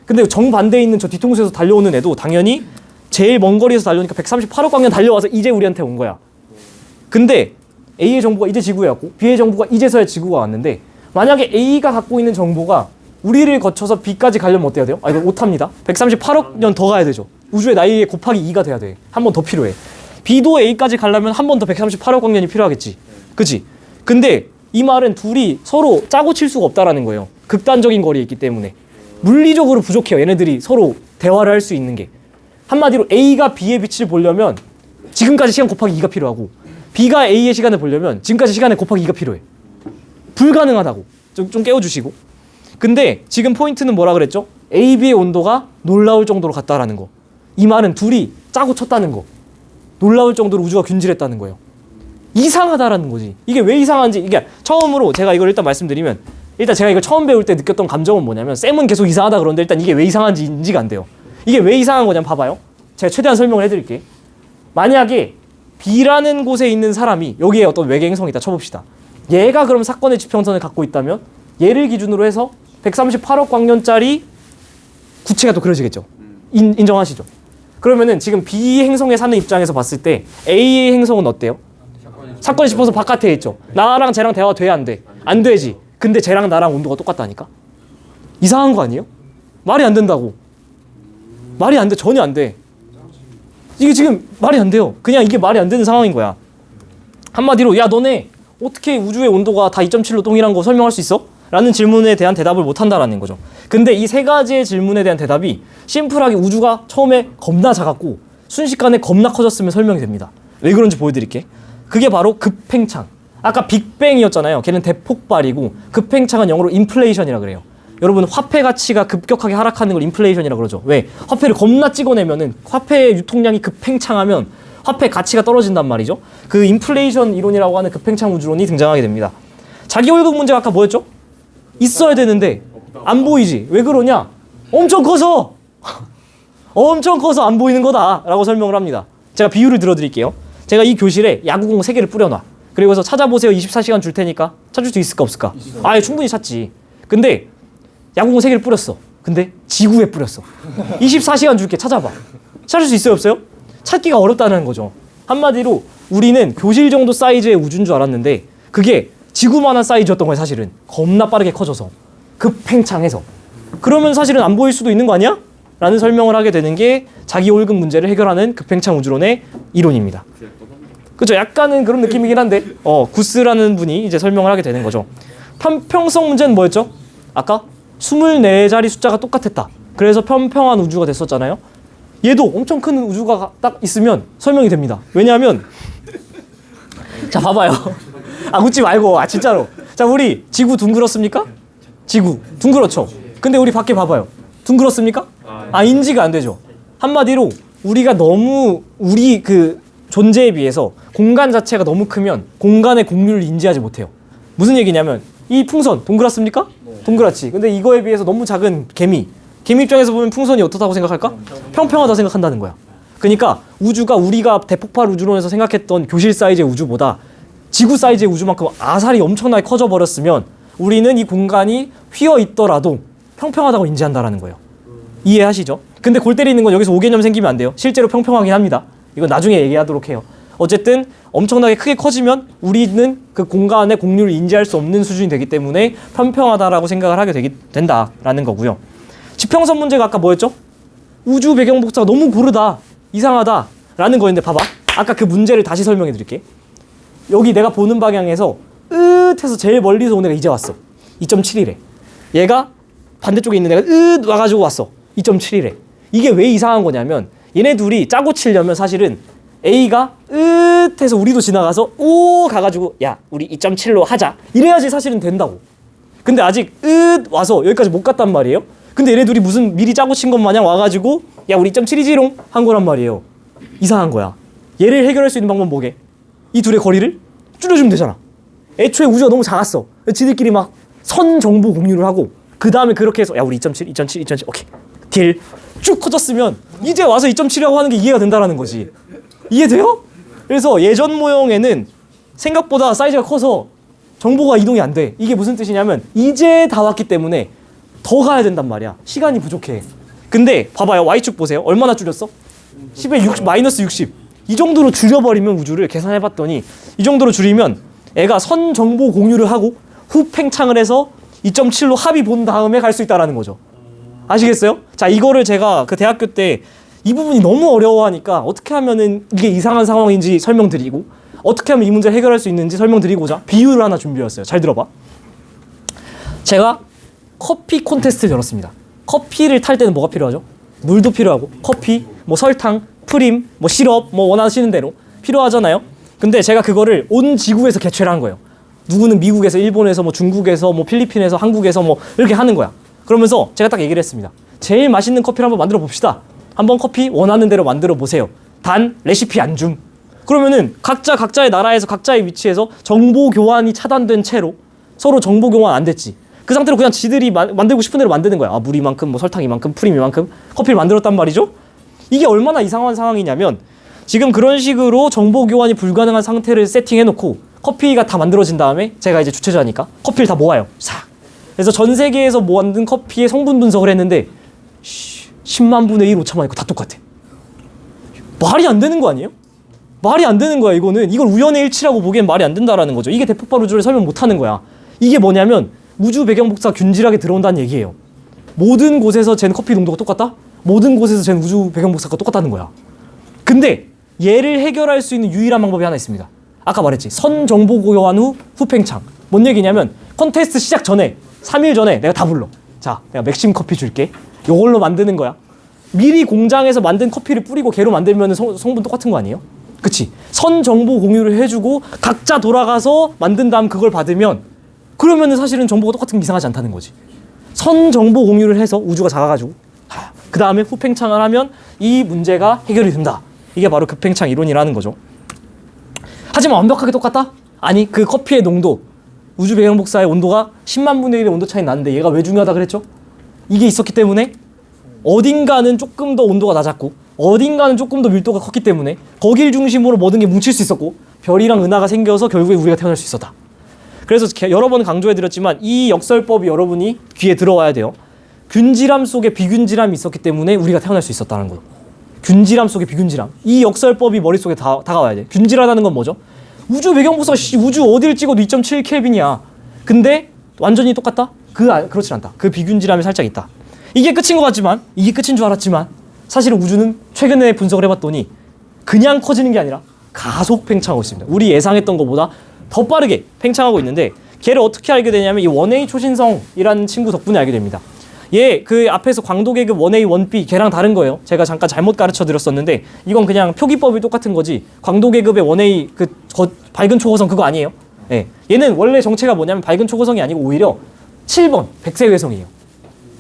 근데 정반대에 있는 저 뒤통수에서 달려오는 애도 당연히 제일 먼 거리에서 달려오니까 138억 광년 달려와서 이제 우리한테 온 거야. 근데 A의 정보가 이제 지구에 왔고 B의 정보가 이제서야 지구가 왔는데 만약에 A가 갖고 있는 정보가 우리를 거쳐서 B까지 가려면 어때야 돼요? 이거 오탑니다. 138억 년 더 가야 되죠. 우주의 나이에 곱하기 2가 돼야 돼. 한 번 더 필요해. B도 A까지 가려면 한 번 더 138억 광년이 필요하겠지. 그치? 근데 이 말은 둘이 서로 짜고 칠 수가 없다라는 거예요. 극단적인 거리에 있기 때문에 물리적으로 부족해요. 얘네들이 서로 대화를 할 수 있는 게. 한마디로 A가 B의 빛을 보려면 지금까지 시간 곱하기 2가 필요하고 B가 A의 시간을 보려면 지금까지 시간에 곱하기 2가 필요해. 불가능하다고. 좀 깨워주시고. 근데 지금 포인트는 뭐라 그랬죠? A, B의 온도가 놀라울 정도로 같다라는 거. 이 말은 둘이 짜고 쳤다는 거. 놀라울 정도로 우주가 균질했다는 거예요. 이상하다라는 거지. 이게 왜 이상한지, 이게 처음으로 제가 이걸 일단 말씀드리면, 일단 제가 이걸 처음 배울 때 느꼈던 감정은 뭐냐면, 쌤은 계속 이상하다 그러는데 일단 이게 왜 이상한지 인지가 안 돼요. 이게 왜 이상한 거냐면 봐봐요. 제가 최대한 설명을 해드릴게. 만약에 B라는 곳에 있는 사람이 여기에 어떤 외계 행성이 있다 쳐봅시다. 얘가 그럼 사건의 지평선을 갖고 있다면 얘를 기준으로 해서 138억 광년짜리 구체가 또 그려지겠죠. 인정하시죠? 그러면은 지금 B 행성에 사는 입장에서 봤을 때 A 행성은 어때요? 사건이 지평선 바깥에 있죠. 나랑 쟤랑 대화가 돼, 안 돼? 안 되지. 근데 쟤랑 나랑 온도가 똑같다니까? 이상한 거 아니에요? 말이 안 된다고. 말이 안 돼. 전혀 안 돼. 이게 지금 말이 안 돼요. 그냥 이게 말이 안 되는 상황인 거야. 한마디로 야 너네 어떻게 우주의 온도가 다 2.7로 동일한 거 설명할 수 있어? 라는 질문에 대한 대답을 못 한다라는 거죠. 근데 이 세 가지의 질문에 대한 대답이 심플하게 우주가 처음에 겁나 작았고 순식간에 겁나 커졌으면 설명이 됩니다. 왜 그런지 보여드릴게. 그게 바로 급팽창. 아까 빅뱅이었잖아요. 걔는 대폭발이고 급팽창은 영어로 인플레이션이라 그래요. 여러분 화폐 가치가 급격하게 하락하는 걸 인플레이션이라 그러죠. 왜? 화폐를 겁나 찍어내면은 화폐의 유통량이 급팽창하면 화폐 가치가 떨어진단 말이죠. 그 인플레이션 이론이라고 하는 급팽창 우주론이 등장하게 됩니다. 자기 월급 문제가 아까 뭐였죠? 있어야 되는데 안 보이지. 왜 그러냐? 엄청 커서 엄청 커서 안 보이는 거다라고 설명을 합니다. 제가 비유를 들어드릴게요. 제가 이 교실에 야구공 3개를 뿌려놔. 그리고서 찾아보세요. 24시간 줄 테니까 찾을 수 있을까 없을까? 아예 충분히 찾지. 근데 야구공 3개를 뿌렸어. 근데 지구에 뿌렸어. 24시간 줄게. 찾아봐. 찾을 수 있어요 없어요? 찾기가 어렵다는 거죠. 한마디로 우리는 교실 정도 사이즈의 우주인 줄 알았는데 그게 지구만한 사이즈였던 거예요. 사실은 겁나 빠르게 커져서 급팽창해서. 그러면 사실은 안 보일 수도 있는 거 아니야? 라는 설명을 하게 되는 게 자기 월급 문제를 해결하는 급팽창 우주론의 이론입니다. 그죠? 약간은 그런 느낌이긴 한데 구스라는 분이 이제 설명을 하게 되는 거죠. 편평성 문제는 뭐였죠? 아까 24자리 숫자가 똑같았다. 그래서 편평한 우주가 됐었잖아요. 얘도 엄청 큰 우주가 딱 있으면 설명이 됩니다. 왜냐하면 자 봐봐요. 아 웃지 말고. 아 진짜로. 자 우리 지구 둥글었습니까? 지구 둥글었죠. 근데 우리 밖에 봐봐요. 둥글었습니까? 아 인지가 안 되죠. 한마디로 우리가 너무 우리 그 존재에 비해서 공간 자체가 너무 크면 공간의 공률을 인지하지 못해요. 무슨 얘기냐면 이 풍선 동그랗습니까? 동그랗지. 근데 이거에 비해서 너무 작은 개미 입장에서 보면 풍선이 어떻다고 생각할까? 평평하다 생각한다는 거야. 그러니까 우주가 우리가 대폭발 우주론에서 생각했던 교실 사이즈의 우주보다 지구 사이즈의 우주만큼 아살이 엄청나게 커져 버렸으면 우리는 이 공간이 휘어 있더라도 평평하다고 인지한다라는 거예요. 이해하시죠? 근데 골 때리는 건 여기서 오개념 생기면 안 돼요. 실제로 평평하긴 합니다. 이건 나중에 얘기하도록 해요. 어쨌든 엄청나게 크게 커지면 우리는 그 공간의 공률을 인지할 수 없는 수준이 되기 때문에 편평하다라고 생각을 하게 된다라는 거고요. 지평선 문제가 아까 뭐였죠? 우주 배경 복사가 너무 고르다, 이상하다라는 거였는데 봐봐. 아까 그 문제를 다시 설명해 드릴게. 여기 내가 보는 방향에서 으ը해서 제일 멀리서 온 애가 이제 왔어. 2.7이래. 얘가 반대쪽에 있는 애가 와가지고 왔어. 2.7이래. 이게 왜 이상한 거냐면 얘네 둘이 짜고 치려면 사실은 A가 해서 우리도 지나가서 오 가가지고 야 우리 2.7로 하자 이래야지 사실은 된다고. 근데 아직 와서 여기까지 못 갔단 말이에요. 근데 얘네 둘이 무슨 미리 짜고 친 것 마냥 와가지고 야 우리 2.7이지롱 한 거란 말이에요. 이상한 거야. 얘를 해결할 수 있는 방법은 뭐게? 이 둘의 거리를 줄여주면 되잖아. 애초에 우주가 너무 작았어. 지들끼리 막 선 정보 공유를 하고 그 다음에 그렇게 해서 야 우리 2.7, 2.7, 2.7 오케이 딜 쭉 커졌으면 이제 와서 2.7이라고 하는 게 이해가 된다라는 거지. 이해돼요? 그래서 예전 모형에는 생각보다 사이즈가 커서 정보가 이동이 안 돼. 이게 무슨 뜻이냐면 이제 다 왔기 때문에 더 가야 된단 말이야. 시간이 부족해. 근데 봐봐요. Y축 보세요. 얼마나 줄였어? 10에 60, 마이너스 60. 이 정도로 줄여버리면 우주를 계산해봤더니 이 정도로 줄이면 애가 선 정보 공유를 하고 후팽창을 해서 2.7로 합의 본 다음에 갈 수 있다는 거죠. 아시겠어요? 자, 이거를 제가 그 대학교 때 이 부분이 너무 어려워하니까 어떻게 하면은 이게 이상한 상황인지 설명드리고 어떻게 하면 이 문제를 해결할 수 있는지 설명드리고자 비유를 하나 준비했어요. 잘 들어봐. 제가 커피 콘테스트를 열었습니다. 커피를 탈 때는 뭐가 필요하죠? 물도 필요하고 커피, 뭐 설탕, 프림, 뭐 시럽, 뭐 원하시는 대로 필요하잖아요. 근데 제가 그거를 온 지구에서 개최를 한 거예요. 누구는 미국에서, 일본에서, 뭐 중국에서, 뭐 필리핀에서, 한국에서 뭐 이렇게 하는 거야. 그러면서 제가 딱 얘기를 했습니다. 제일 맛있는 커피를 한번 만들어 봅시다. 한번 커피 원하는 대로 만들어 보세요. 단 레시피 안 줌. 그러면은 각자의 나라에서 각자의 위치에서 정보 교환이 차단된 채로 서로 정보 교환 안 됐지. 그 상태로 그냥 지들이 만들고 싶은 대로 만드는 거야. 아, 물 이만큼, 뭐 설탕 이만큼, 프림 이만큼 커피를 만들었단 말이죠. 이게 얼마나 이상한 상황이냐면 지금 그런 식으로 정보 교환이 불가능한 상태를 세팅해놓고 커피가 다 만들어진 다음에 제가 이제 주최자니까 커피를 다 모아요. 싹. 그래서 전 세계에서 만든 커피의 성분 분석을 했는데 10만 분의 1 오차만 있고 다 똑같아. 말이 안 되는 거 아니에요? 말이 안 되는 거야. 이거는 이걸 우연의 일치라고 보기엔 말이 안 된다라는 거죠. 이게 대폭발 우주를 설명 못하는 거야. 이게 뭐냐면 우주 배경 복사가 균질하게 들어온다는 얘기예요. 모든 곳에서 잰 커피 농도가 똑같다? 모든 곳에서 잰 우주 배경 복사가 똑같다는 거야. 근데 얘를 해결할 수 있는 유일한 방법이 하나 있습니다. 아까 말했지. 선 정보 교환 후 후팽창. 뭔 얘기냐면 컨테스트 시작 전에 3일 전에 내가 다 불러. 자, 내가 맥심 커피 줄게. 요걸로 만드는 거야. 미리 공장에서 만든 커피를 뿌리고 걔로 만들면 성분 똑같은 거 아니에요? 그치? 선 정보 공유를 해주고 각자 돌아가서 만든 다음 그걸 받으면 그러면은 사실은 정보가 똑같은 게 이상하지 않다는 거지. 선 정보 공유를 해서 우주가 작아가지고 그 다음에 후팽창을 하면 이 문제가 해결이 된다. 이게 바로 급팽창 이론이라는 거죠. 하지만 완벽하게 똑같다? 아니, 그 커피의 농도, 우주 배경 복사의 온도가 10만 분의 1의 온도 차이 나는데 얘가 왜 중요하다 그랬죠? 이게 있었기 때문에 어딘가는 조금 더 온도가 낮았고 어딘가는 조금 더 밀도가 컸기 때문에 거길 중심으로 모든 게 뭉칠 수 있었고 별이랑 은하가 생겨서 결국에 우리가 태어날 수 있었다. 그래서 여러 번 강조해드렸지만 이 역설법이 여러분이 귀에 들어와야 돼요. 균질함 속에 비균질함이 있었기 때문에 우리가 태어날 수 있었다는 거예요. 균질함 속에 비균질함. 이 역설법이 머릿속에 다가와야 돼. 균질하다는 건 뭐죠? 우주 배경복사 우주 어디를 찍어도 2.7 켈빈이야. 근데 완전히 똑같다? 그렇진 않다. 그 비균질함이 살짝 있다. 이게 끝인 것 같지만, 이게 끝인 줄 알았지만 사실은 우주는 최근에 분석을 해봤더니 그냥 커지는 게 아니라 가속 팽창하고 있습니다. 우리 예상했던 것보다 더 빠르게 팽창하고 있는데 걔를 어떻게 알게 되냐면 이 원A 초신성이라는 친구 덕분에 알게 됩니다. 얘 그 앞에서 광도계급 1A, 1B 걔랑 다른 거예요. 제가 잠깐 잘못 가르쳐 드렸었는데 이건 그냥 표기법이 똑같은 거지 광도계급의 1A 밝은 초고성 그거 아니에요. 예. 얘는 원래 정체가 뭐냐면 밝은 초고성이 아니고 오히려 7번 백색외성이에요.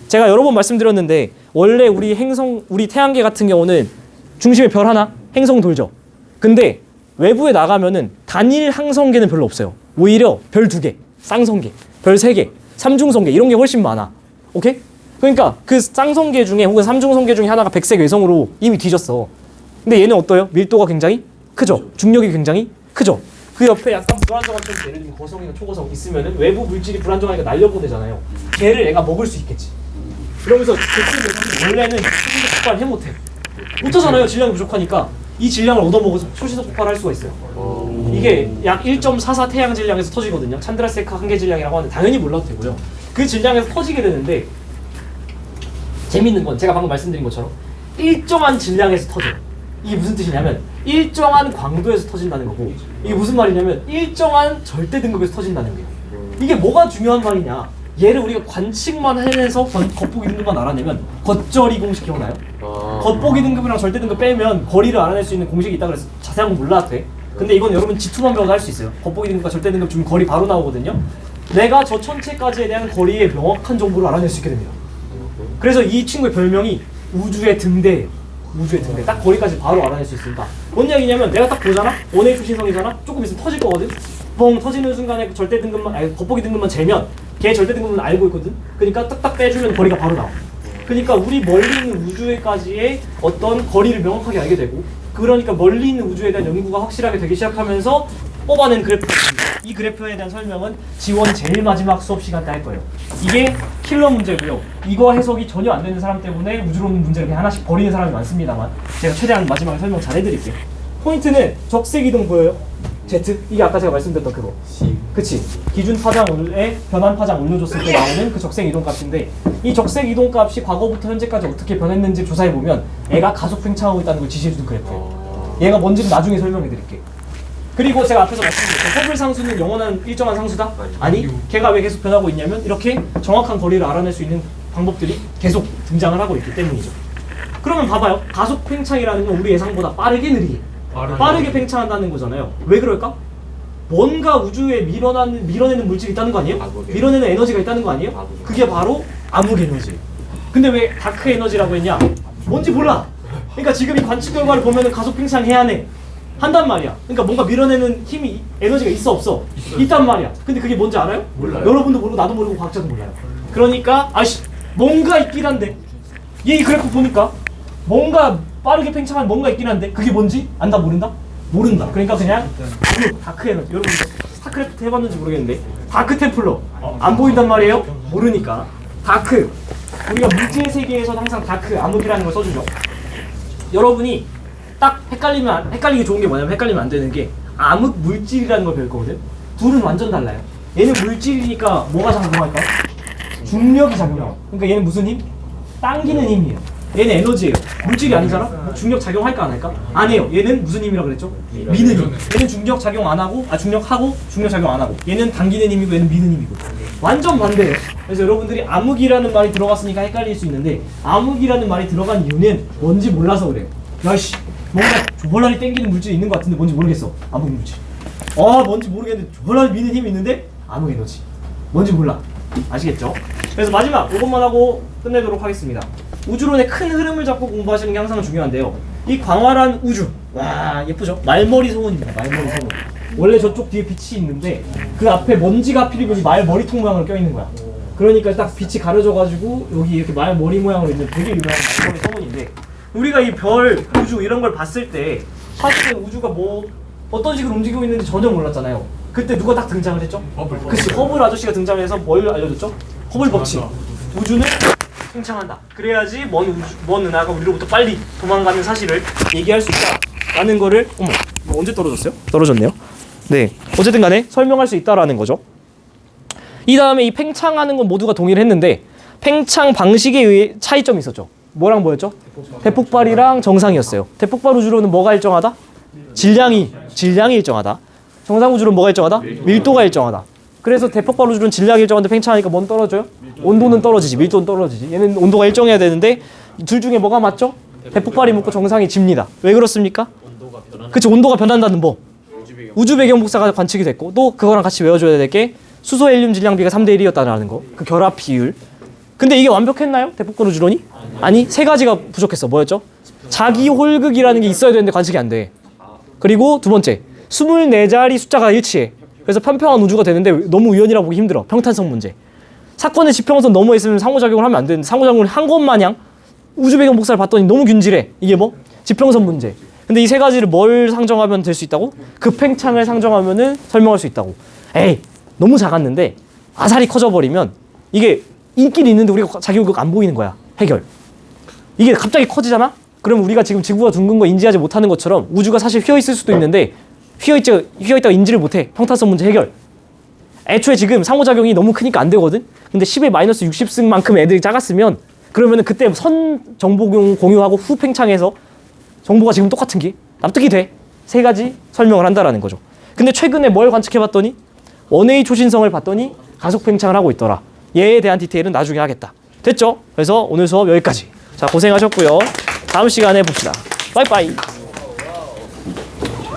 제가 여러 번 말씀드렸는데 원래 우리 태양계 같은 경우는 중심에 별 하나, 행성 돌죠. 근데 외부에 나가면은 단일 항성계는 별로 없어요. 오히려 별 2개, 쌍성계, 별 3개, 삼중성계 이런 게 훨씬 많아. 오케이? 그러니까 그 쌍성계 중에 혹은 삼중성계 중에 하나가 백색 외성으로 이미 뒤졌어. 근데 얘는 어때요? 밀도가 굉장히 크죠? 중력이 굉장히 크죠? 그 옆에 약간 불안정한 좀 예를 들면 거성이나 초거성 있으면은 외부 물질이 불안정하니까 날려보내잖아요. 걔를 애가 먹을 수 있겠지. 그러면서 그 원래는 초신성 폭발을 못해. 못하잖아요. 질량이 부족하니까 이 질량을 얻어먹어서 초신성 폭발을 할 수가 있어요. 이게 약 1.44 태양 질량에서 터지거든요. 찬드라세카 한계 질량이라고 하는데 당연히 몰라도 되고요. 그 질량에서 터지게 되는데 재밌는 건 제가 방금 말씀드린 것처럼 일정한 질량에서 터져요. 이게 무슨 뜻이냐면 일정한 광도에서 터진다는 거고 이게 무슨 말이냐면 일정한 절대 등급에서 터진다는 거예요. 이게 뭐가 중요한 말이냐. 얘를 우리가 관측만 해내서 겉보기 등급만 알아내면 겉절이 공식 기억나요? 겉보기 등급이랑 절대 등급 빼면 거리를 알아낼 수 있는 공식이 있다 그래서 자세한 건 몰라도 돼. 근데 이건 여러분 G2만 배워도 할 수 있어요. 겉보기 등급과 절대 등급 주면 거리 바로 나오거든요. 내가 저 천체까지에 대한 거리의 명확한 정보를 알아낼 수 있게 됩니다. 그래서 이 친구의 별명이 우주의 등대예요. 우주의 등대. 딱 거리까지 바로 알아낼 수 있으니까. 뭔 얘기냐면 내가 딱 보잖아? 원의 초신성이잖아? 조금 있으면 터질 거거든? 뻥 터지는 순간에 절대 등급만, 겉보기 등급만 재면 걔 절대 등급은 알고 있거든? 그러니까 딱딱 빼주면 거리가 바로 나와. 그러니까 우리 멀리 있는 우주에까지의 어떤 거리를 명확하게 알게 되고 그러니까 멀리 있는 우주에 대한 연구가 확실하게 되기 시작하면서 뽑아낸 그래프가 있습니다. 이 그래프에 대한 설명은 지원 제일 마지막 수업 시간 때 할 거예요. 이게 킬러 문제고요. 이거 해석이 전혀 안 되는 사람 때문에 우주론 문제를 그냥 하나씩 버리는 사람이 많습니다.만 제가 최대한 마지막에 설명 잘 해드릴게요. 포인트는 적색 이동 보여요? Z? 이게 아까 제가 말씀드렸던 그거. 그치? 기준 파장에 변환 파장 올려줬을 때 나오는 그 적색 이동 값인데 이 적색 이동 값이 과거부터 현재까지 어떻게 변했는지 조사해보면 애가 가속 팽창하고 있다는 걸 지시해주는 그래프예요. 얘가 뭔지는 나중에 설명해드릴게요. 그리고 제가 앞에서 말씀드렸죠. 허블 상수는 영원한 일정한 상수다? 아니, 걔가 왜 계속 변하고 있냐면 이렇게 정확한 거리를 알아낼 수 있는 방법들이 계속 등장을 하고 있기 때문이죠. 그러면 봐봐요. 가속 팽창이라는 건 우리 예상보다 빠르게 느리게 빠르게 팽창한다는 거잖아요. 왜 그럴까? 뭔가 우주에 밀어내는 물질이 있다는 거 아니에요? 밀어내는 에너지가 있다는 거 아니에요? 그게 바로 암흑 에너지예요. 근데 왜 다크 에너지라고 했냐? 뭔지 몰라. 그러니까 지금 이 관측 결과를 보면은 가속 팽창해야 해. 한단 말이야. 그러니까 뭔가 밀어내는 힘이 에너지가 있어 없어? 있단 말이야. 근데 그게 뭔지 알아요? 몰라요. 여러분도 모르고 나도 모르고 과학자도 몰라요. 그러니까 아씨 뭔가 있긴 한데 이 그래프 보니까 뭔가 빠르게 팽창한 뭔가 있긴 한데 그게 뭔지 안다 모른다? 모른다. 그러니까 그냥 다크 에너지. 여러분 스타크래프트 해봤는지 모르겠는데 다크 템플러 안 보인단 말이에요? 모르니까 다크. 우리가 물질 세계에서는 항상 다크 암흑이라는 걸 써주죠. 여러분이 딱 헷갈리기 좋은 게 뭐냐면 헷갈리면 안 되는 게 암흑 물질이라는 걸 배울 거거든. 둘은 완전 달라요. 얘는 물질이니까 뭐가 작용할까? 중력이 작용해요. 그러니까 얘는 무슨 힘? 당기는 힘이에요. 얘는 에너지예요. 물질이 아니잖아? 중력 작용할까 안 할까? 안 해요. 얘는 무슨 힘이라고 그랬죠? 미는 힘. 얘는 중력 작용 안 하고, 중력하고 중력 작용 안 하고. 얘는 당기는 힘이고 얘는 미는 힘이고. 완전 반대예요. 그래서 여러분들이 암흑이라는 말이 들어갔으니까 헷갈릴 수 있는데 암흑이라는 말이 들어간 이유는 뭔지 몰라서 그래요. 야씨 뭔가 조벌나리 땡기는 물질이 있는 것 같은데 뭔지 모르겠어. 암흑 물질. 뭔지 모르겠는데 조벌나리 미는 힘이 있는데 암흑 에너지. 뭔지 몰라. 아시겠죠? 그래서 마지막 이것만 하고 끝내도록 하겠습니다. 우주론의 큰 흐름을 잡고 공부하시는 게 항상 중요한데요. 이 광활한 우주, 와 예쁘죠? 말머리 소원입니다. 말머리 소원. 원래 저쪽 뒤에 빛이 있는데 그 앞에 먼지가 하필이면 이 말머리통 모양으로 껴있는 거야. 그러니까 딱 빛이 가려져가지고 여기 이렇게 말머리 모양으로 있는 되게 유명한 말머리 소원인데 우리가 이 별, 우주 이런 걸 봤을 때 사실 우주가 뭐 어떤 식으로 움직이고 있는지 전혀 몰랐잖아요. 그때 누가 딱 등장을 했죠? 그치, 허블 아저씨가 등장해서 뭘 알려줬죠? 허블 법칙. 우주는 팽창한다. 그래야지 먼 은하가 우리로부터 빨리 도망가는 사실을 얘기할 수 있다라는 거를 이거 언제 떨어졌어요? 떨어졌네요. 네, 어쨌든 간에 설명할 수 있다라는 거죠. 이 다음에 이 팽창하는 건 모두가 동의를 했는데 팽창 방식에 의해 차이점이 있었죠. 뭐랑 뭐였죠? 대폭발이랑 정상이었어요. 대폭발 우주로는 뭐가 일정하다? 질량이 일정하다. 정상 우주로는 뭐가 일정하다? 밀도가 일정하다. 그래서 대폭발 우주로는 질량이 일정한데 팽창하니까 뭔 떨어져요? 온도는 떨어지지, 밀도는 떨어지지. 얘는 온도가 일정해야 되는데 둘 중에 뭐가 맞죠? 대폭발이 묻고 정상이 집니다. 왜 그렇습니까? 그치, 온도가 변한다는 법. 우주 배경 복사가 관측이 됐고 또 그거랑 같이 외워줘야 될 게 수소 헬륨 질량비가 3대 1이었다는 거. 그 결합 비율. 근데 이게 완벽했나요? 대폭발 우주론이? 아니, 세 가지가 부족했어. 뭐였죠? 자기 홀극이라는 게 있어야 되는데 관측이 안 돼. 그리고 두 번째, 24자리 숫자가 일치해. 그래서 편평한 우주가 되는데 너무 우연이라 보기 힘들어. 평탄성 문제. 사건의 지평선 너머에 있으면 상호작용을 하면 안 되는데 상호작용을 한 것 마냥 우주 배경 복사를 봤더니 너무 균질해. 이게 뭐? 지평선 문제. 근데 이 세 가지를 뭘 상정하면 될 수 있다고? 급팽창을 상정하면은 설명할 수 있다고. 에이, 너무 작았는데 아사리 커져버리면 이게 있긴 있는데 우리가 자기 홀극 안 보이는 거야. 해결. 이게 갑자기 커지잖아? 그럼 우리가 지금 지구가 둥근 거 인지하지 못하는 것처럼 우주가 사실 휘어있을 수도 있는데 휘어있다가 인지를 못해. 평탄성 문제 해결. 애초에 지금 상호작용이 너무 크니까 안 되거든? 근데 10의 마이너스 60승만큼 애들이 작았으면 그러면은 그때 선 정보 공유하고 후 팽창해서 정보가 지금 똑같은 게 납득이 돼. 세 가지 설명을 한다라는 거죠. 근데 최근에 뭘 관측해봤더니 원웨이 초신성을 봤더니 가속 팽창을 하고 있더라. 얘에 대한 디테일은 나중에 하겠다. 됐죠? 그래서 오늘 수업 여기까지. 자, 고생하셨고요. 다음 시간에 봅시다. 빠이빠이.